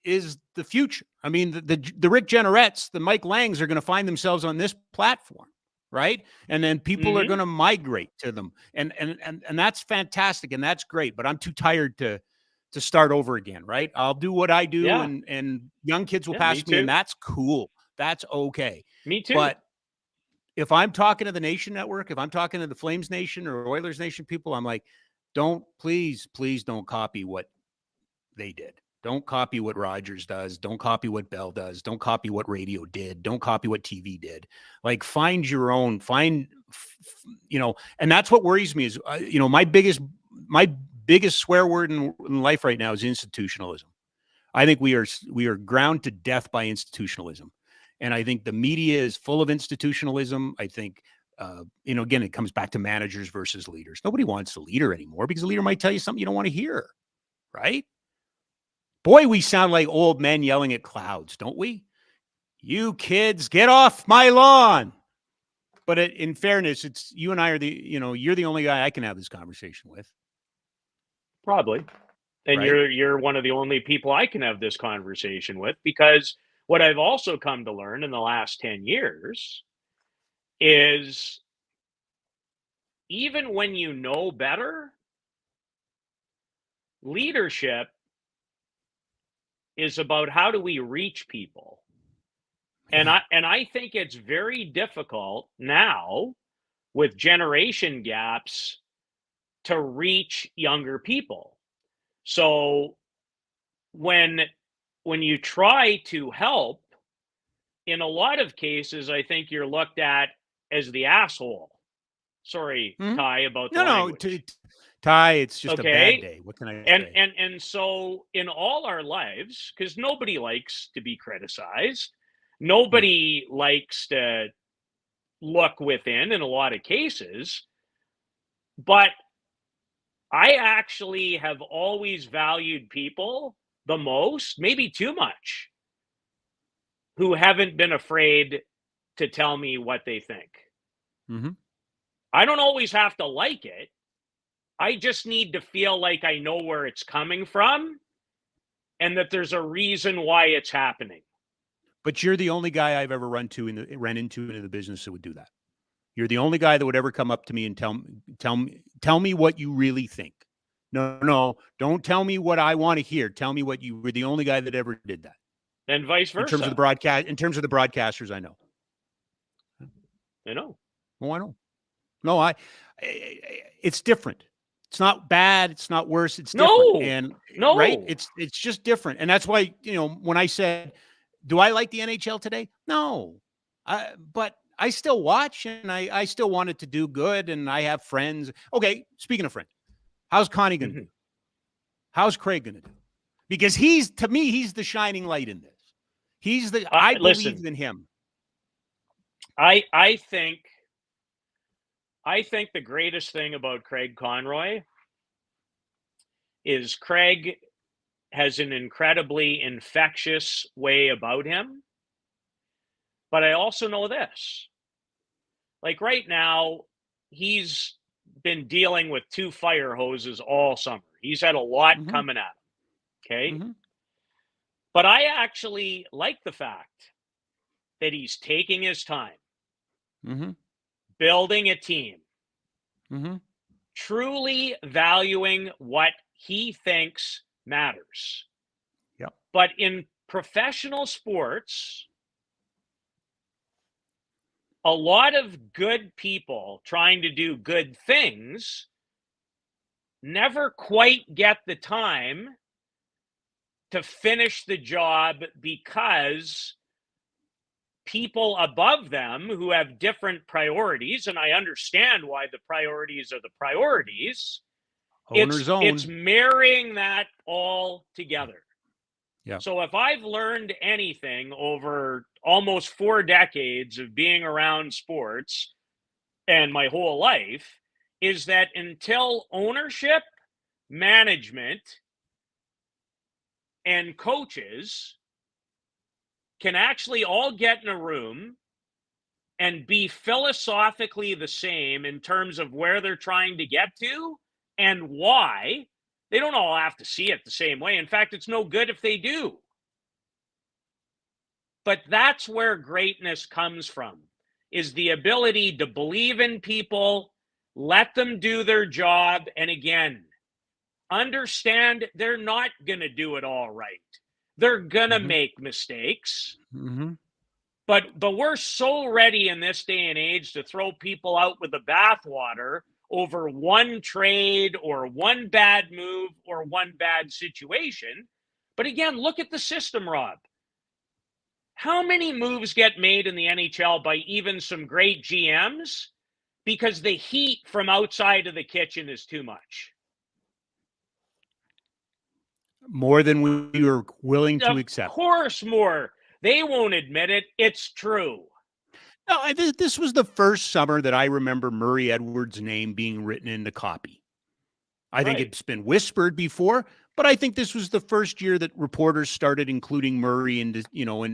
is the future. I mean, the Rick Jeannerets, the Mike Langs are going to find themselves on this platform, right? And then people are going to migrate to them, and that's fantastic, and that's great. But I'm too tired to start over again, right? I'll do what I do, and young kids will pass me, and that's cool. That's okay. Me too. But if I'm talking to the Nation Network, if I'm talking to the Flames Nation or Oilers Nation people, I'm like, please don't copy what they did. Don't copy what Rogers does. Don't copy what Bell does. Don't copy what radio did. Don't copy what TV did. Like, find your own, and that's what worries me is, my biggest swear word in life right now is institutionalism. I think we are ground to death by institutionalism. And I think the media is full of institutionalism. I think, again, it comes back to managers versus leaders. Nobody wants a leader anymore because a leader might tell you something you don't want to hear, right? Boy, we sound like old men yelling at clouds, don't we? You kids, get off my lawn. But in fairness, it's you and I are you're the only guy I can have this conversation with. Probably. And you're one of the only people I can have this conversation with, because what I've also come to learn in the last 10 years is even when you know better, leadership is about how do we reach people. And I think it's very difficult now with generation gaps to reach younger people. So when you try to help, in a lot of cases, I think you're looked at as the asshole. Sorry, Ty, about the language. Ty, it's just a bad day. What can I say? And so in all our lives, because nobody likes to be criticized, Nobody likes to look within in a lot of cases, but I actually have always valued people the most, maybe too much, who haven't been afraid to tell me what they think. Mm-hmm. I don't always have to like it. I just need to feel like I know where it's coming from and that there's a reason why it's happening. But you're the only guy I've ever ran into in the business that would do that. You're the only guy that would ever come up to me and tell me what you really think. No, don't tell me what I want to hear. Tell me what you were the only guy that ever did that. And vice versa. In terms of the broadcasters, I know. I know. Oh, I know. No, it's different. It's not bad. It's not worse. It's different. And right. It's just different. And that's why, when I said, do I like the NHL today? No, but I still watch and I still want it to do good. And I have friends. Okay. Speaking of friends, how's Connie going to do? How's Craig going to do? Because to me, he's the shining light in this. I believe in him. I think the greatest thing about Craig Conroy is Craig has an incredibly infectious way about him. But I also know this. Like right now, he's been dealing with 2 fire hoses all summer. He's had a lot coming at him. Okay. Mm-hmm. But I actually like the fact that he's taking his time, building a team, truly valuing what he thinks matters. Yep. But in professional sports, a lot of good people trying to do good things never quite get the time to finish the job because people above them who have different priorities, and I understand why the priorities are the priorities, it's marrying that all together. Yeah. So if I've learned anything over almost 4 decades of being around sports and my whole life, is that until ownership, management, and coaches can actually all get in a room and be philosophically the same in terms of where they're trying to get to and why, they don't all have to see it the same way. In fact, it's no good if they do. But that's where greatness comes from, is the ability to believe in people, let them do their job, and again, understand they're not going to do it all right. They're going to make mistakes. But we're so ready in this day and age to throw people out with the bathwater over one trade or one bad move or one bad situation. But again, look at the system, Rob. How many moves get made in the NHL by even some great GMs because the heat from outside of the kitchen is too much? More than we were willing to accept. Of course more. They won't admit it. It's true. No, this was the first summer that I remember Murray Edwards' name being written in the copy. I think it's been whispered before, but I think this was the first year that reporters started including Murray and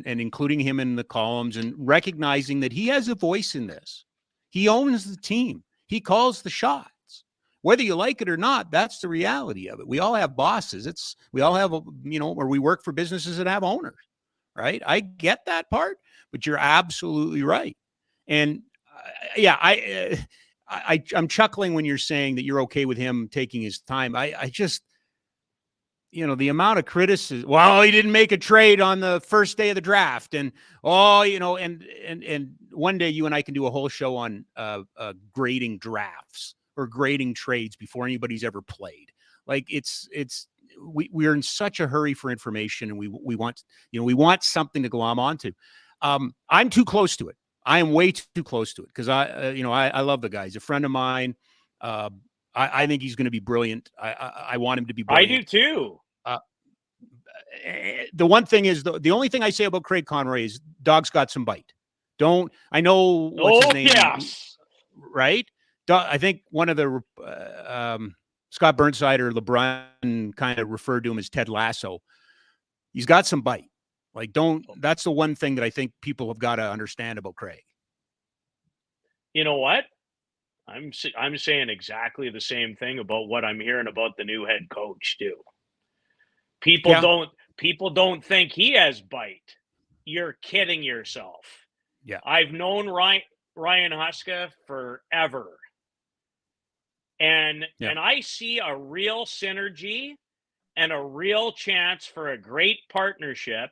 including him in the columns and recognizing that he has a voice in this. He owns the team. He calls the shots. Whether you like it or not, that's the reality of it. We all have bosses. We all have, or we work for businesses that have owners, right? I get that part, but you're absolutely right. And I'm chuckling when you're saying that you're okay with him taking his time. I just, the amount of criticism. Well, he didn't make a trade on the first day of the draft, and and one day you and I can do a whole show on grading drafts or grading trades before anybody's ever played. Like we're in such a hurry for information, and we want something to glom onto. I'm too close to it. I am way too close to it because I love the guy. He's a friend of mine. I think he's going to be brilliant. I want him to be brilliant. I do too. The one thing is the only thing I say about Craig Conroy is dog's got some bite. I know what's his name, yes. right? I think one of the Scott Burnside or LeBron kind of referred to him as Ted Lasso. He's got some bite. Like, that's the one thing that I think people have got to understand about Craig. You know what? I'm saying exactly the same thing about what I'm hearing about the new head coach too. People don't think he has bite. You're kidding yourself. Yeah. I've known Ryan Huska forever. And I see a real synergy and a real chance for a great partnership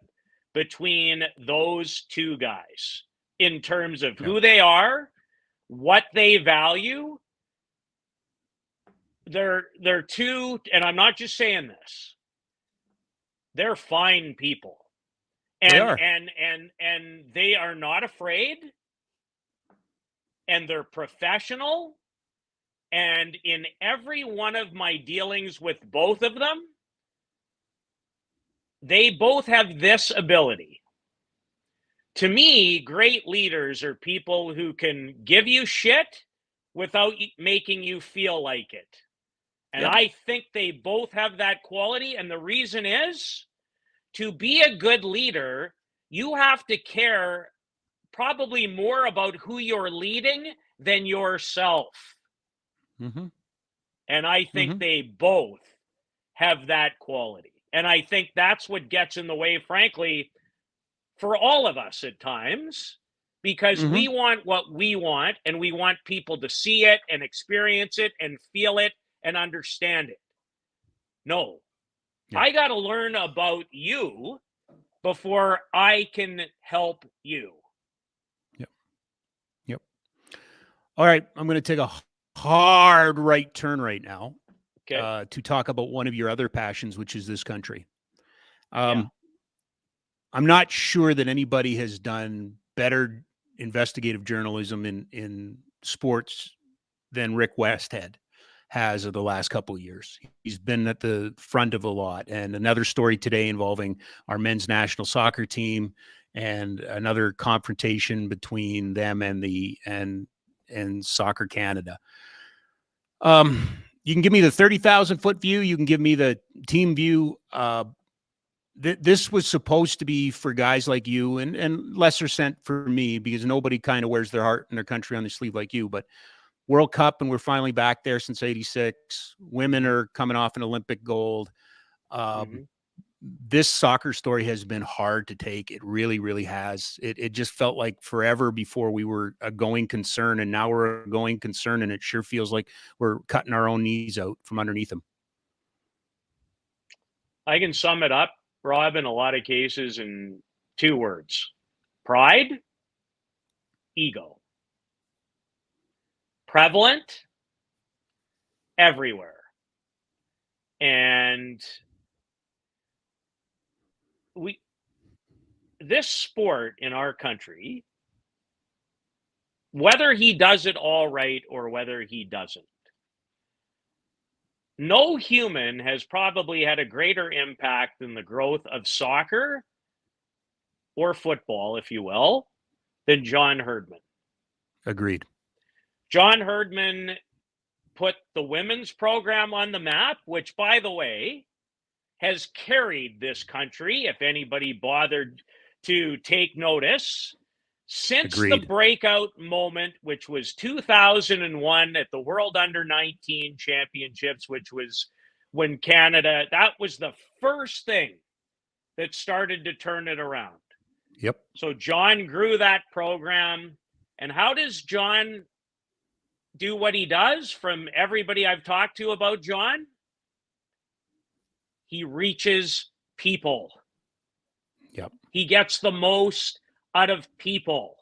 between those two guys in terms of who they are, what they value. They're two, and I'm not just saying this. They're fine people. And they are. And they are not afraid, and they're professional. And in every one of my dealings with both of them, they both have this ability. To me, great leaders are people who can give you shit without making you feel like it. And I think they both have that quality. And the reason is, to be a good leader, you have to care probably more about who you're leading than yourself. Mm-hmm. And I think they both have that quality. And I think that's what gets in the way, frankly, for all of us at times, because we want what we want, and we want people to see it and experience it and feel it and understand it. No, I got to learn about you before I can help you. Yep. All right. I'm going to take a hard right turn right now to talk about one of your other passions, which is this country. I'm not sure that anybody has done better investigative journalism in sports than Rick Westhead has of the last couple of years. He's been at the front of a lot. And another story today involving our men's national soccer team and another confrontation between them and Soccer Canada. You can give me the 30,000 foot view. You can give me the team view. This was supposed to be for guys like you and lesser sent for me, because nobody kind of wears their heart and their country on their sleeve like you. But World Cup, and we're finally back there since '86. Women are coming off an Olympic gold. This soccer story has been hard to take. It really, really has. It just felt like forever before we were a going concern, and now we're a going concern, and it sure feels like we're cutting our own knees out from underneath them. I can sum it up, Rob, in a lot of cases in 2 words: pride, ego. Prevalent everywhere. And this sport in our country, whether he does it all right or whether he doesn't, no human has probably had a greater impact than the growth of soccer or football, if you will, than John Herdman. Agreed. John Herdman put the women's program on the map, which, by the way, has carried this country, if anybody bothered to take notice, since the breakout moment, which was 2001 at the World Under-19 Championships, which was when Canada, that was the first thing that started to turn it around. Yep. So John grew that program. And how does John do what he does? From everybody I've talked to about John, he reaches people. Yep. He gets the most out of people.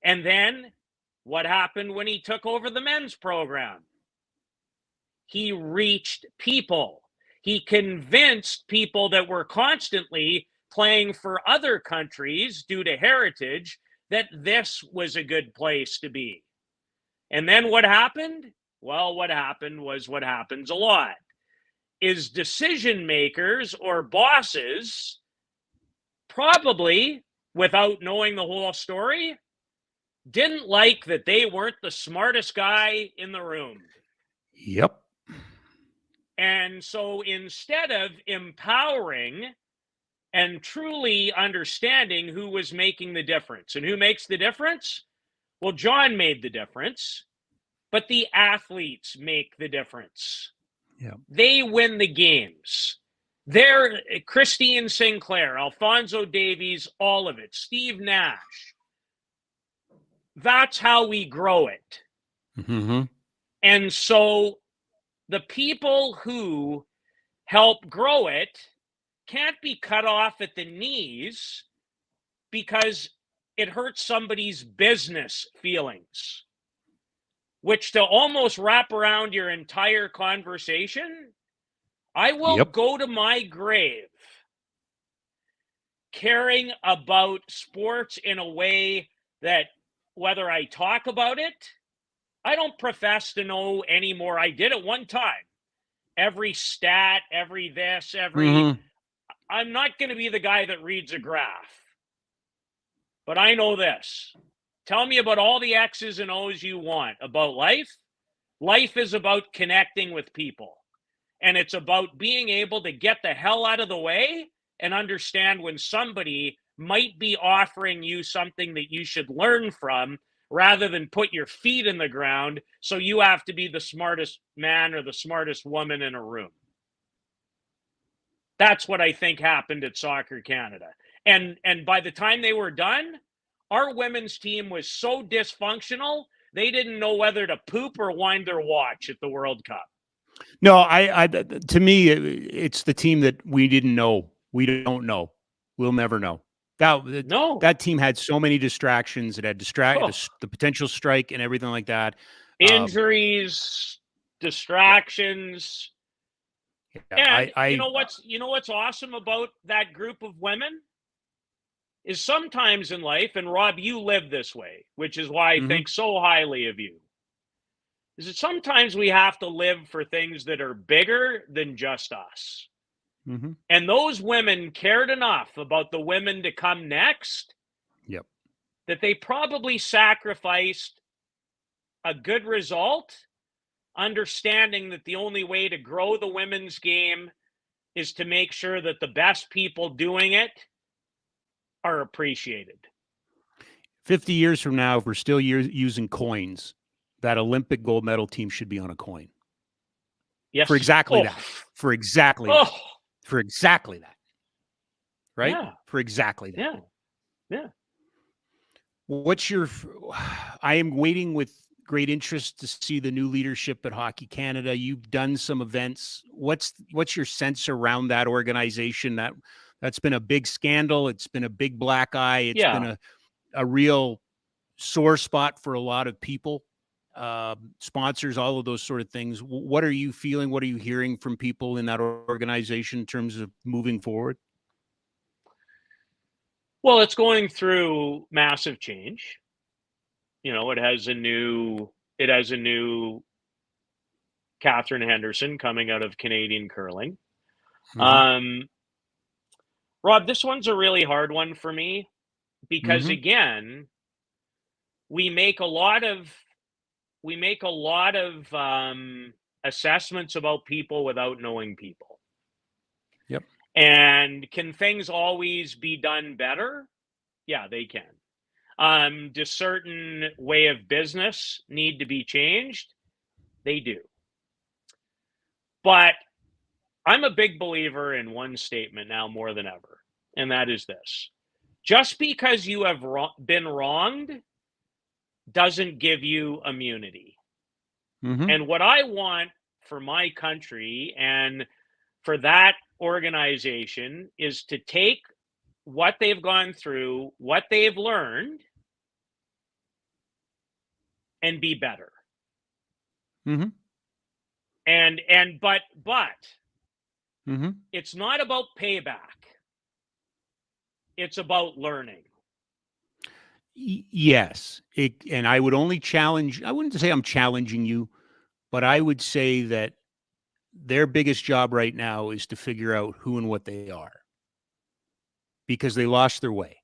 And then what happened when he took over the men's program? He reached people. He convinced people that were constantly playing for other countries due to heritage that this was a good place to be. And then what happened? Well, what happened was what happens a lot, is decision makers or bosses probably without knowing the whole story, didn't like that they weren't the smartest guy in the room. Yep. And so instead of empowering and truly understanding who was making the difference and who makes the difference, well, John made the difference, but the athletes make the difference. Yep. They win the games. They're Christine Sinclair, Alphonso Davies, all of it, Steve Nash. That's how we grow it. Mm-hmm. And so the people who help grow it can't be cut off at the knees because it hurts somebody's business feelings, which to almost wrap around your entire conversation, I will go to my grave caring about sports in a way that whether I talk about it, I don't profess to know anymore. I did at one time. Every stat, every this, I'm not going to be the guy that reads a graph. But I know this. Tell me about all the X's and O's you want about life. Life is about connecting with people. And it's about being able to get the hell out of the way and understand when somebody might be offering you something that you should learn from rather than put your feet in the ground so you have to be the smartest man or the smartest woman in a room. That's what I think happened at Soccer Canada. And by the time they were done, our women's team was so dysfunctional, they didn't know whether to poop or wind their watch at the World Cup. No, I to me, it's the team that we didn't know. We don't know. We'll never know. That team had so many distractions. It had the potential strike and everything like that. Injuries, distractions. Yeah, and you know what's awesome about that group of women is sometimes in life, and Rob, you live this way, which is why I think so highly of you, is that sometimes we have to live for things that are bigger than just us. Mm-hmm. And those women cared enough about the women to come next that they probably sacrificed a good result, understanding that the only way to grow the women's game is to make sure that the best people doing it are appreciated. 50 years from now, if we're still using coins, that Olympic gold medal team should be on a coin. Yes. For exactly that. For exactly that. For exactly that. Right? Yeah. For exactly that. Yeah. Yeah. I am waiting with great interest to see the new leadership at Hockey Canada. You've done some events. What's your sense around that organization? That's been a big scandal. It's been a big black eye. It's been a real sore spot for a lot of people, sponsors, all of those sort of things. What are you feeling? What are you hearing from people in that organization in terms of moving forward? Well, it's going through massive change. You know, it has a new Catherine Henderson coming out of Canadian curling. Rob, this one's a really hard one for me because again, we make a lot of assessments about people without knowing people. Yep. And can things always be done better? Yeah, they can. Does certain way of business need to be changed? They do. But I'm a big believer in one statement now more than ever, and that is this. Just because you have been wronged doesn't give you immunity. And what I want for my country and for that organization is to take what they've gone through, what they've learned, and be better. But it's not about payback. It's about learning. Yes. And I would only challenge, I wouldn't say I'm challenging you, but I would say that their biggest job right now is to figure out who and what they are, because they lost their way.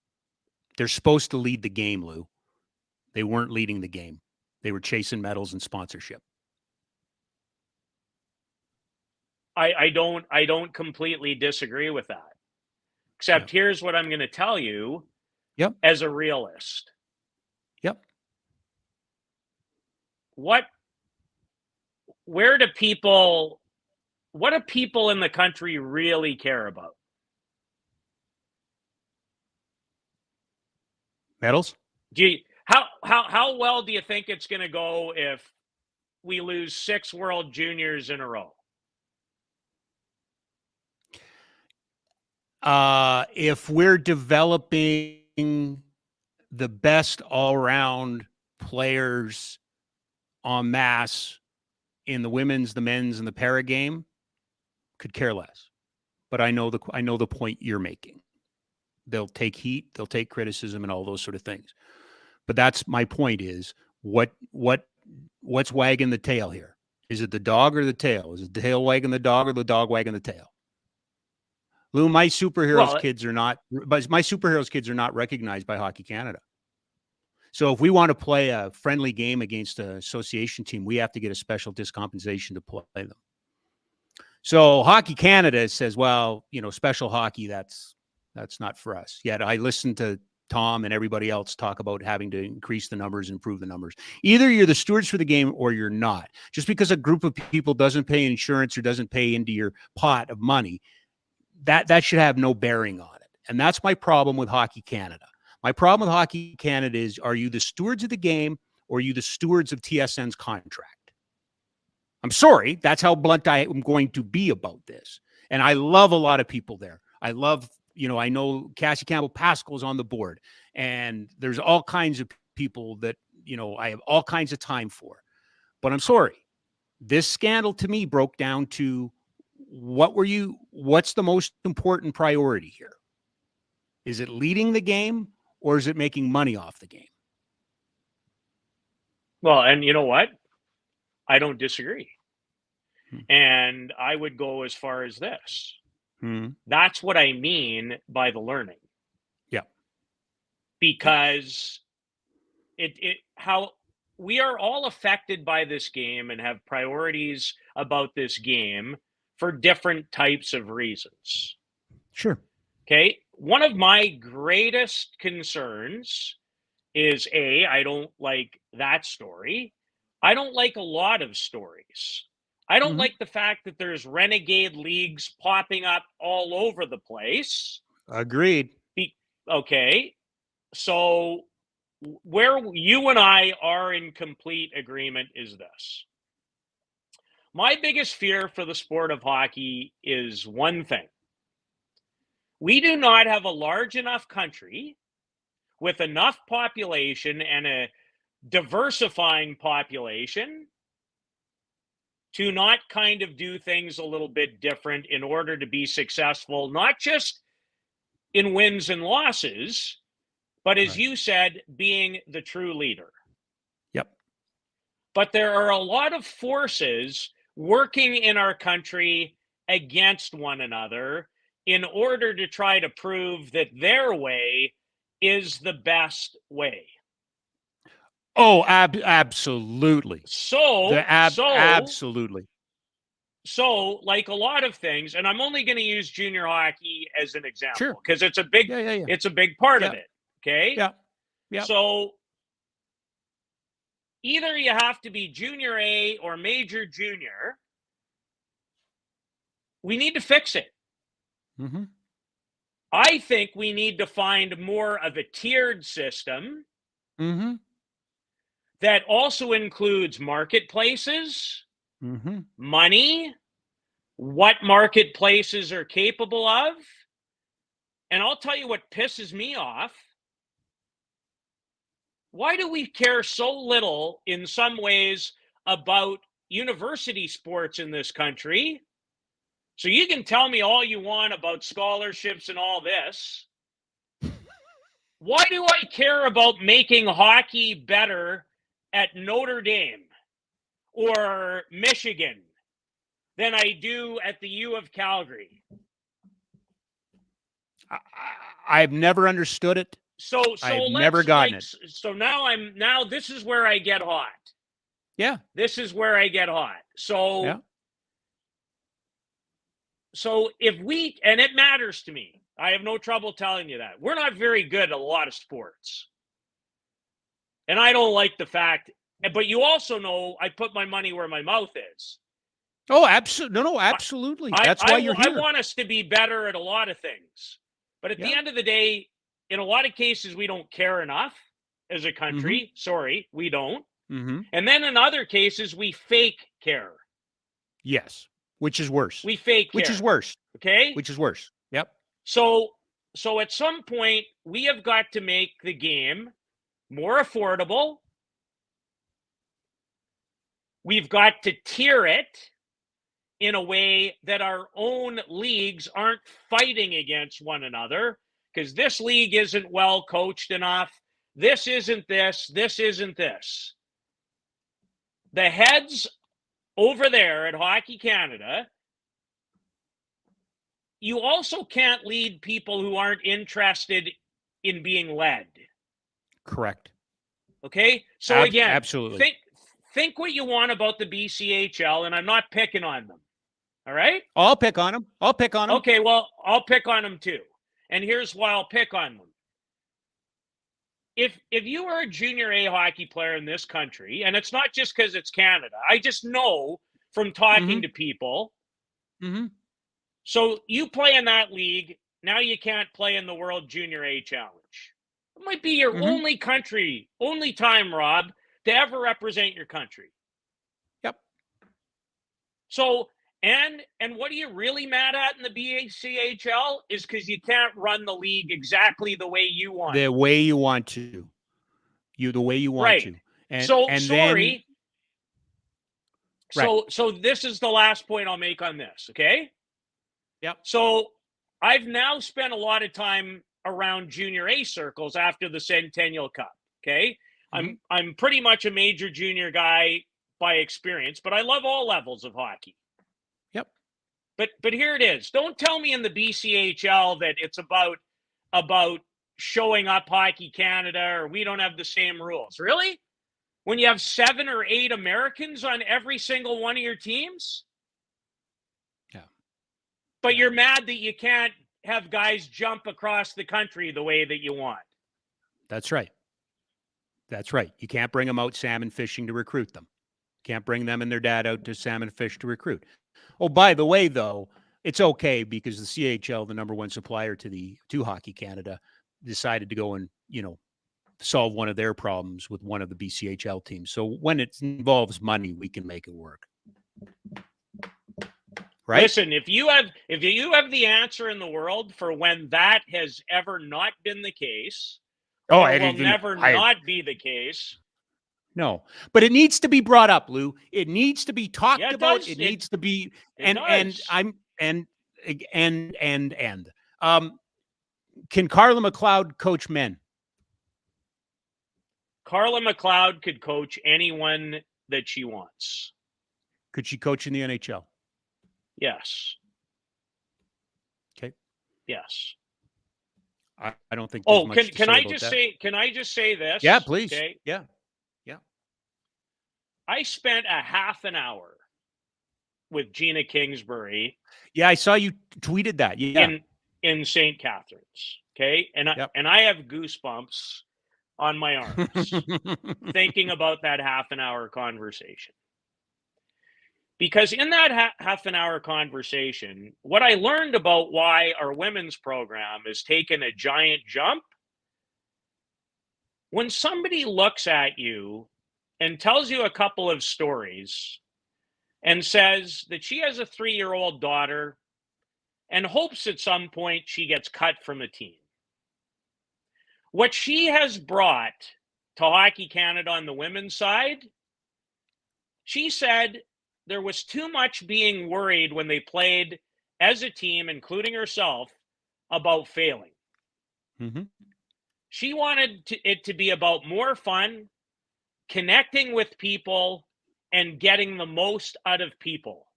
They're supposed to lead the game, Lou. They weren't leading the game. They were chasing medals and sponsorship. I don't completely disagree with that. Except here's what I'm going to tell you as a realist. Yep. What do people in the country really care about? Medals? How well do you think it's going to go if we lose 6 World Juniors in a row? If we're developing the best all-around players en masse in the women's, the men's, and the para game, could care less. But I know the point you're making. They'll take heat, they'll take criticism, and all those sort of things. But that's my point: is what's wagging the tail here? Is it the dog or the tail? Is it the tail wagging the dog or the dog wagging the tail? Lou, my superheroes kids are not recognized by Hockey Canada. So if we want to play a friendly game against an association team, we have to get a special discompensation to play them. So Hockey Canada says, well, special hockey, that's not for us. Yet I listened to Tom and everybody else talk about having to increase the numbers, improve the numbers. Either you're the stewards for the game or you're not. Just because a group of people doesn't pay insurance or doesn't pay into your pot of money, that should have no bearing on it. And that's my problem with Hockey Canada. My problem with Hockey Canada is, are you the stewards of the game or are you the stewards of TSN's contract? I'm sorry. That's how blunt I am going to be about this. And I love a lot of people there. I love, I know Cassie Campbell Pascal's on the board, and there's all kinds of people that, I have all kinds of time for. But I'm sorry. This scandal to me broke down to, what's the most important priority here? Is it leading the game or is it making money off the game? Well, and you know what? I don't disagree. And I would go as far as this. That's what I mean by the learning. Yeah. Because how we are all affected by this game and have priorities about this game for different types of reasons. Sure. Okay. One of my greatest concerns is I don't like that story. I don't like a lot of stories. I don't like the fact that there's renegade leagues popping up all over the place. Agreed. Okay. So where you and I are in complete agreement is this. My biggest fear for the sport of hockey is one thing. We do not have a large enough country with enough population and a diversifying population to not kind of do things a little bit different in order to be successful, not just in wins and losses, but as you said, being the true leader. Yep. But there are a lot of forces working in our country against one another in order to try to prove that their way is the best way. Oh, absolutely. Absolutely. So, like a lot of things, and I'm only going to use junior hockey as an example because it's a big, it's a big part of it. Okay. Yeah. Yeah. So either you have to be junior A or major junior. We need to fix it. I think we need to find more of a tiered system that also includes marketplaces, money, what marketplaces are capable of. And I'll tell you what pisses me off. Why do we care so little in some ways about university sports in this country? So you can tell me all you want about scholarships and all this. Why do I care about making hockey better at Notre Dame or Michigan than I do at the U of Calgary? I've never understood it. I've never gotten it. So now this is where I get hot. Yeah. This is where I get hot. So Yeah. So if we, and it matters to me, I have no trouble telling you that. We're not very good at a lot of sports. And I don't like the fact, but you also know I put my money where my mouth is. Oh, absolutely. No, absolutely. That's why you're here. I want us to be better at a lot of things. But at the end of the day, in a lot of cases, we don't care enough as a country. Mm-hmm. Sorry, we don't. Mm-hmm. And then in other cases, we fake care. Yes. Which is worse. We fake care. Which is worse. Okay? Which is worse. Yep. So at some point, we have got to make the game more affordable. We've got to tier it in a way that our own leagues aren't fighting against one another, because this league isn't well coached enough. This isn't this. This isn't this. The heads over there at Hockey Canada, you also can't lead people who aren't interested in being led. Correct. Okay? So again, absolutely. Think what you want about the BCHL, and I'm not picking on them. All right? I'll pick on them. Okay, well, I'll pick on them too. And here's why I'll pick on them. If you are a junior A hockey player in this country, and it's not just because it's Canada, I just know from talking to people. Mm-hmm. So you play in that league, now you can't play in the World Junior A Challenge. It might be your only time, Rob, to ever represent your country. Yep. So, and what are you really mad at in the BCHL is because you can't run the league exactly the way you want. The way you want to. The way you want to. And sorry. Then, so this is the last point I'll make on this, okay? Yep. So I've now spent a lot of time around junior A circles after the Centennial Cup, okay? Mm-hmm. I'm pretty much a major junior guy by experience, but I love all levels of hockey. Yep. But here it is. Don't tell me in the BCHL that it's about showing up Hockey Canada or we don't have the same rules. Really? When you have 7 or 8 Americans on every single one of your teams? Yeah. But you're mad that you can't have guys jump across the country the way that you want. That's right. That's right. You can't bring them out salmon fishing to recruit them. Can't bring them and their dad out to salmon fish to recruit. Oh, by the way, though, it's okay because the CHL, the number one supplier to Hockey Canada, decided to go and, solve one of their problems with one of the BCHL teams. So when it involves money, we can make it work. Right? Listen, if you have the answer in the world for when that has ever not been the case, or will never not be the case. No, but it needs to be brought up, Lou. It needs to be talked about. Does. It needs to be, and can Carla McLeod coach men? Carla McLeod could coach anyone that she wants. Could she coach in the NHL? Yes. Okay. Yes. I don't think. Can I just say this? Yeah, please. Okay? Yeah. I spent a half an hour with Gina Kingsbury. Yeah, I saw you tweeted that. Yeah. In St. Catharines. Okay. And I have goosebumps on my arms thinking about that half an hour conversation. Because in that half an hour conversation, what I learned about why our women's program has taken a giant jump, when somebody looks at you and tells you a couple of stories and says that she has a 3-year-old daughter and hopes at some point she gets cut from a team. What she has brought to Hockey Canada on the women's side, she said there was too much being worried when they played as a team, including herself, about failing. Mm-hmm. She wanted it to be about more fun, connecting with people, and getting the most out of people.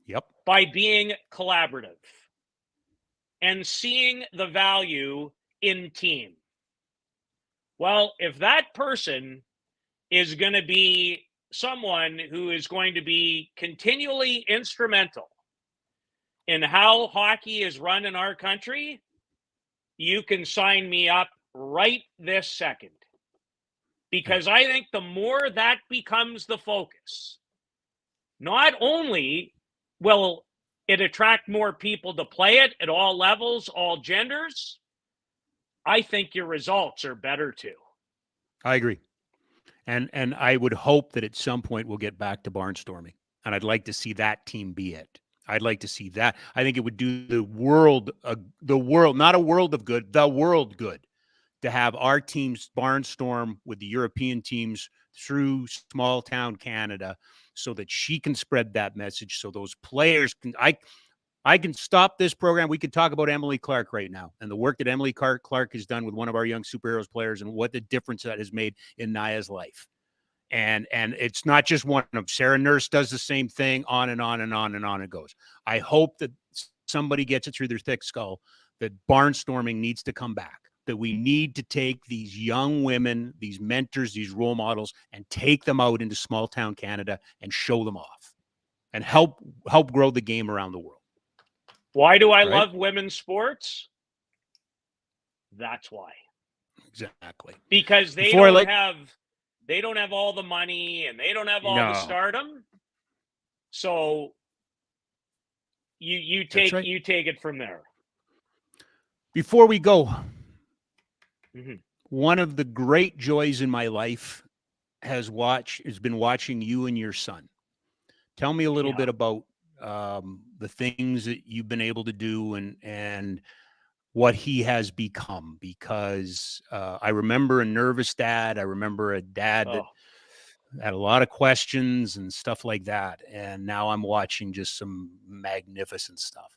Yep. By being collaborative and seeing the value in team. Well, if that person is going to be someone who is going to be continually instrumental in how hockey is run in our country, you can sign me up right this second. Because I think the more that becomes the focus, not only will it attract more people to play it at all levels, all genders, I think your results are better too. I agree. And I would hope that at some point we'll get back to barnstorming. And I'd like to see that team be it. I'd like to see that. I think it would do the world, not a world of good, the world good, to have our teams barnstorm with the European teams through small town Canada, so that she can spread that message, so those players can. I can stop this program. We could talk about Emily Clark right now and the work that Emily Clark has done with one of our young superheroes players and what the difference that has made in Naya's life. And it's not just one of Sarah Nurse does the same thing, on and on and on and on it goes. I hope that somebody gets it through their thick skull that barnstorming needs to come back, that we need to take these young women, these mentors, these role models, and take them out into small town Canada and show them off and help grow the game around the world. Why do I love women's sports? That's why. Exactly. Because they don't have all the money and they don't have all the stardom. So you take it from there. Before we go, one of the great joys in my life has been watching you and your son. Tell me a little bit about the things that you've been able to do and what he has become, because I remember a nervous dad. I remember a dad that had a lot of questions and stuff like that. And now I'm watching just some magnificent stuff.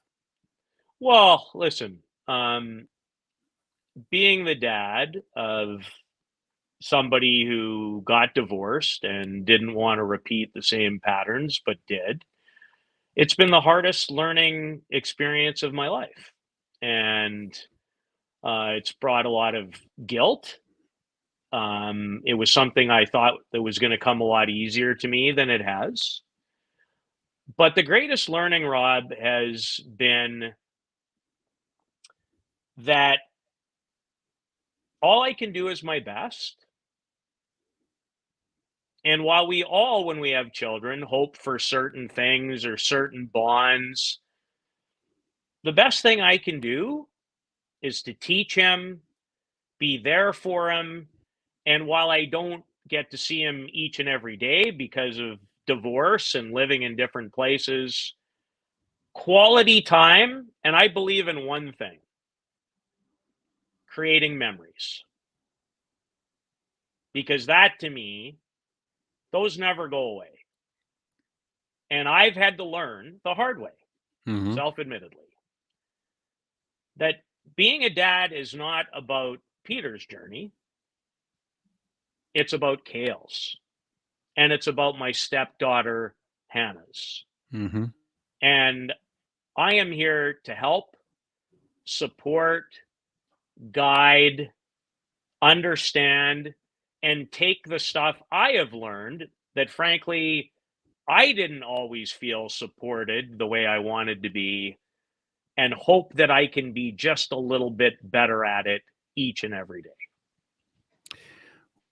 Well, listen, being the dad of somebody who got divorced and didn't want to repeat the same patterns, but did, it's been the hardest learning experience of my life. And it's brought a lot of guilt. It was something I thought that was going to come a lot easier to me than it has. But the greatest learning, Rob, has been that all I can do is my best. And while we all, when we have children, hope for certain things or certain bonds, the best thing I can do is to teach him, be there for him. And while I don't get to see him each and every day because of divorce and living in different places, quality time, and I believe in one thing: creating memories. Because that, to me, those never go away. And I've had to learn the hard way, self-admittedly, that being a dad is not about Peter's journey. It's about Kale's. And it's about my stepdaughter, Hannah's. And I am here to help, support, guide, understand, and take the stuff I have learned that, frankly, I didn't always feel supported the way I wanted to be, and hope that I can be just a little bit better at it each and every day.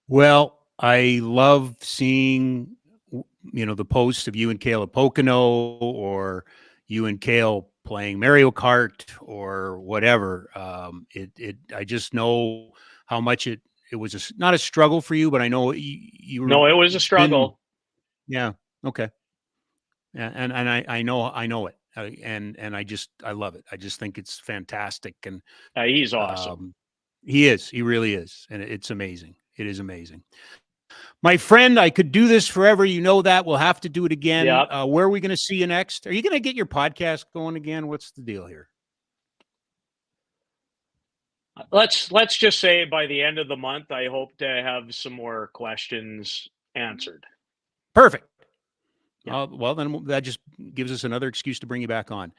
Well, I love seeing, the posts of you and Kale at Pocono, or you and Kale playing Mario Kart or whatever. I just know how much it was not a struggle for you, but I know you were. No, it was a struggle. Yeah. Okay. Yeah, and I know it, and I love it. I just think it's fantastic, and he's awesome. He is. He really is, and it's amazing. It is amazing. My friend, I could do this forever. You know that. We'll have to do it again. Yep. Where are we going to see you next? Are you going to get your podcast going again? What's the deal here? Let's just say by the end of the month, I hope to have some more questions answered. Perfect. Yeah. Well, then that just gives us another excuse to bring you back on.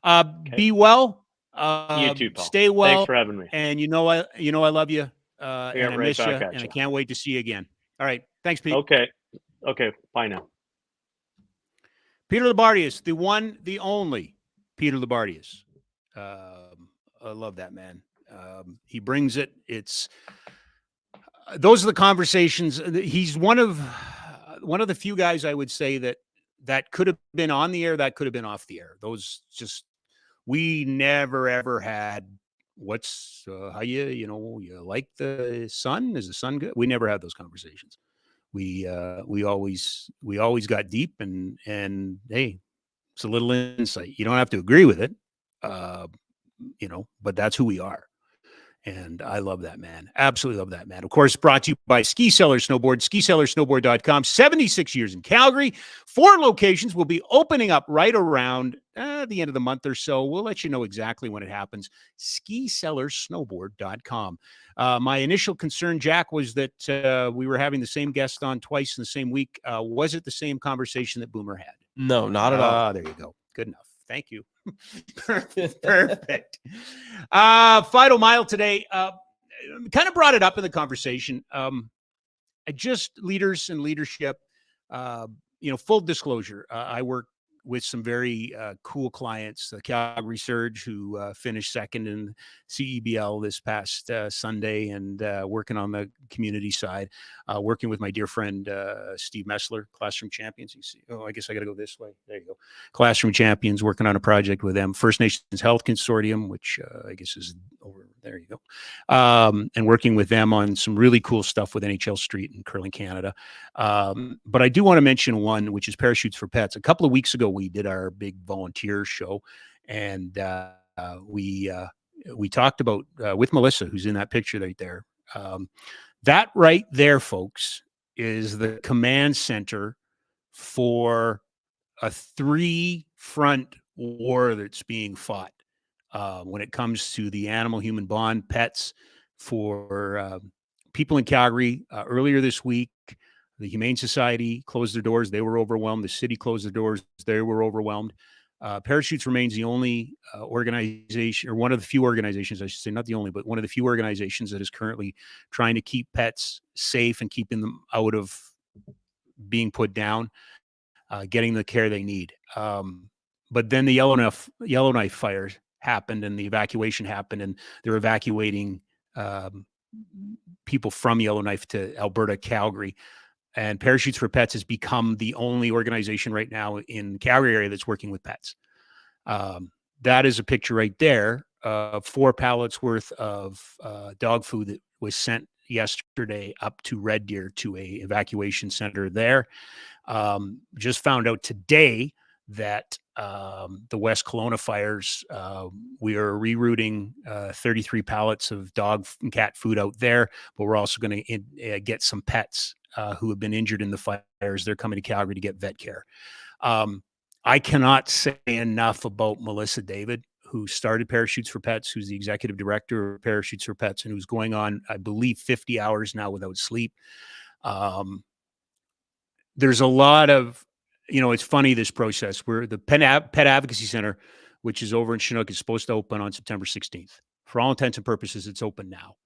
Okay. Be well. You too, Paul. Stay well. Thanks for having me. And I love you. Yeah, and I right miss you, back at and I you. can't wait to see you again. All right. Thanks, Pete. Okay. Okay. Bye now. Peter Loubardias, the one, the only Peter Loubardias. I love that man. He brings it. It's those are the conversations. He's one of the few guys I would say that could have been on the air, that could have been off the air. Those just we never ever had. What's how you like the sun? Is the sun good? We never had those conversations. We always got deep and hey, it's a little insight. You don't have to agree with it, uh, but that's who we are. And I love that man. Absolutely love that man. Of course, brought to you by Ski Cellar Snowboard, skicellarsnowboard.com. 76 years in Calgary. 4 locations will be opening up right around the end of the month or so. We'll let you know exactly when it happens. Skicellarsnowboard.com. My initial concern, Jack, was that we were having the same guest on twice in the same week. Was it the same conversation that Boomer had? No, not at all. There you go. Good enough. Thank you. Perfect. Final mile today. Kind of brought it up in the conversation. Just leaders and leadership. Full disclosure. I work with some very cool clients, the Calgary Surge, who finished second in CEBL this past Sunday, and working on the community side, working with my dear friend Steve Messler, Classroom Champions. You see, I guess I got to go this way. There you go. Classroom Champions, working on a project with them. First Nations Health Consortium, which I guess is over there. You go. And working with them on some really cool stuff with NHL Street and Curling Canada. But I do want to mention one, which is Parachutes for Pets. A couple of weeks ago, we did our big volunteer show, and we talked about with Melissa, who's in that picture right there. That right there, folks, is the command center for a 3-front war that's being fought when it comes to the animal-human bond, pets, for people in Calgary. Earlier this week, the Humane Society closed their doors. They were overwhelmed. The city closed their doors. They were overwhelmed. Parachutes remains the only organization, or one of the few organizations, I should say, not the only, but one of the few organizations that is currently trying to keep pets safe and keeping them out of being put down, getting the care they need. But then the Yellowknife fires happened, and the evacuation happened, and they're evacuating people from Yellowknife to Alberta, Calgary. And Parachutes for Pets has become the only organization right now in the Calgary area that's working with pets. That is a picture right there of 4 pallets worth of dog food that was sent yesterday up to Red Deer to a evacuation center there. Just found out today that the West Kelowna fires, we are rerouting 33 pallets of dog and cat food out there, but we're also going to get some pets who have been injured in the fires. They're coming to Calgary to get vet care. I cannot say enough about Melissa David, who started Parachutes for Pets, who's the executive director of Parachutes for Pets, and who's going on, I believe, 50 hours now without sleep. There's a lot of, it's funny, this process where the Pet Advocacy Center, which is over in Chinook, is supposed to open on September 16th. For all intents and purposes, it's open now.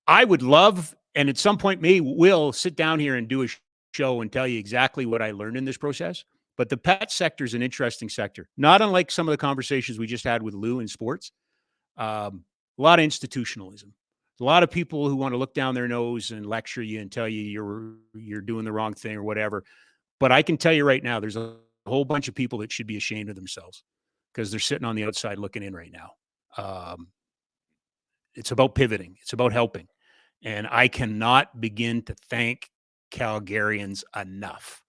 I would love, and at some point we'll sit down here and do a show and tell you exactly what I learned in this process. But the pet sector is an interesting sector, not unlike some of the conversations we just had with Lou in sports. A lot of institutionalism. A lot of people who want to look down their nose and lecture you and tell you you're doing the wrong thing or whatever. But I can tell you right now, there's a whole bunch of people that should be ashamed of themselves because they're sitting on the outside looking in right now. It's about pivoting. It's about helping. And I cannot begin to thank Calgarians enough.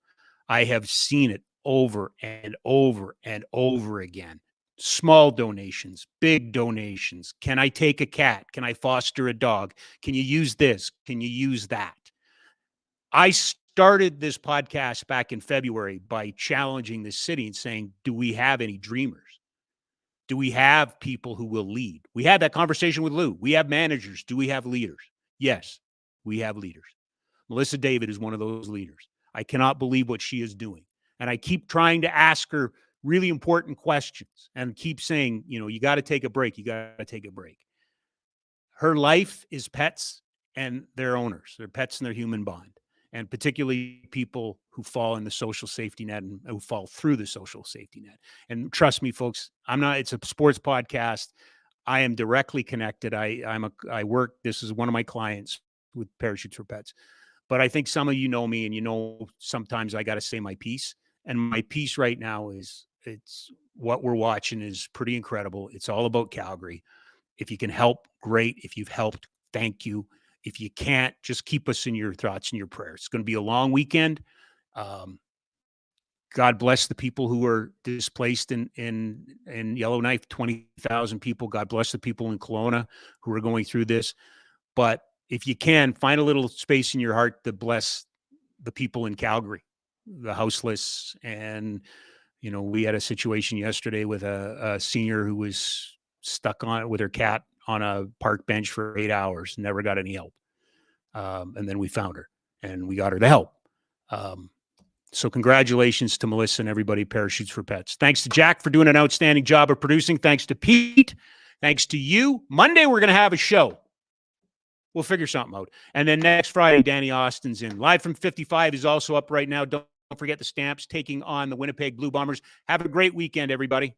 I have seen it over and over and over again. Small donations, big donations. Can I take a cat? Can I foster a dog? Can you use this? Can you use that? I started this podcast back in February by challenging the city and saying, do we have any dreamers? Do we have people who will lead? We had that conversation with Lou. We have managers. Do we have leaders? Yes, we have leaders. Melissa David is one of those leaders. I cannot believe what she is doing. And I keep trying to ask her really important questions and keep saying, you got to take a break. You got to take a break. her life is pets and their owners, their pets and their human bond, and particularly people who fall in the social safety net and who fall through the social safety net. And trust me, folks, it's a sports podcast. I am directly connected. I work, this is one of my clients with Parachutes for Pets. But I think some of you know me, and sometimes I got to say my piece. And my piece right now is, it's what we're watching is pretty incredible. It's all about Calgary. If you can help, great. If you've helped, thank you. If you can't, just keep us in your thoughts and your prayers. It's going to be a long weekend. God bless the people who are displaced in Yellowknife, 20,000 people. God bless the people in Kelowna who are going through this. But if you can, find a little space in your heart to bless the people in Calgary, the houseless. And, we had a situation yesterday with a senior who was stuck with her cat on a park bench for 8 hours, never got any help. And then we found her and we got her the help. So congratulations to Melissa and everybody at Parachutes for Pets. Thanks to Jack for doing an outstanding job of producing. Thanks to Pete. Thanks to you. Monday, we're going to have a show. We'll figure something out. And then next Friday, Danny Austin's in. Live from 55 is also up right now. Don't forget the Stamps taking on the Winnipeg Blue Bombers. Have a great weekend, everybody.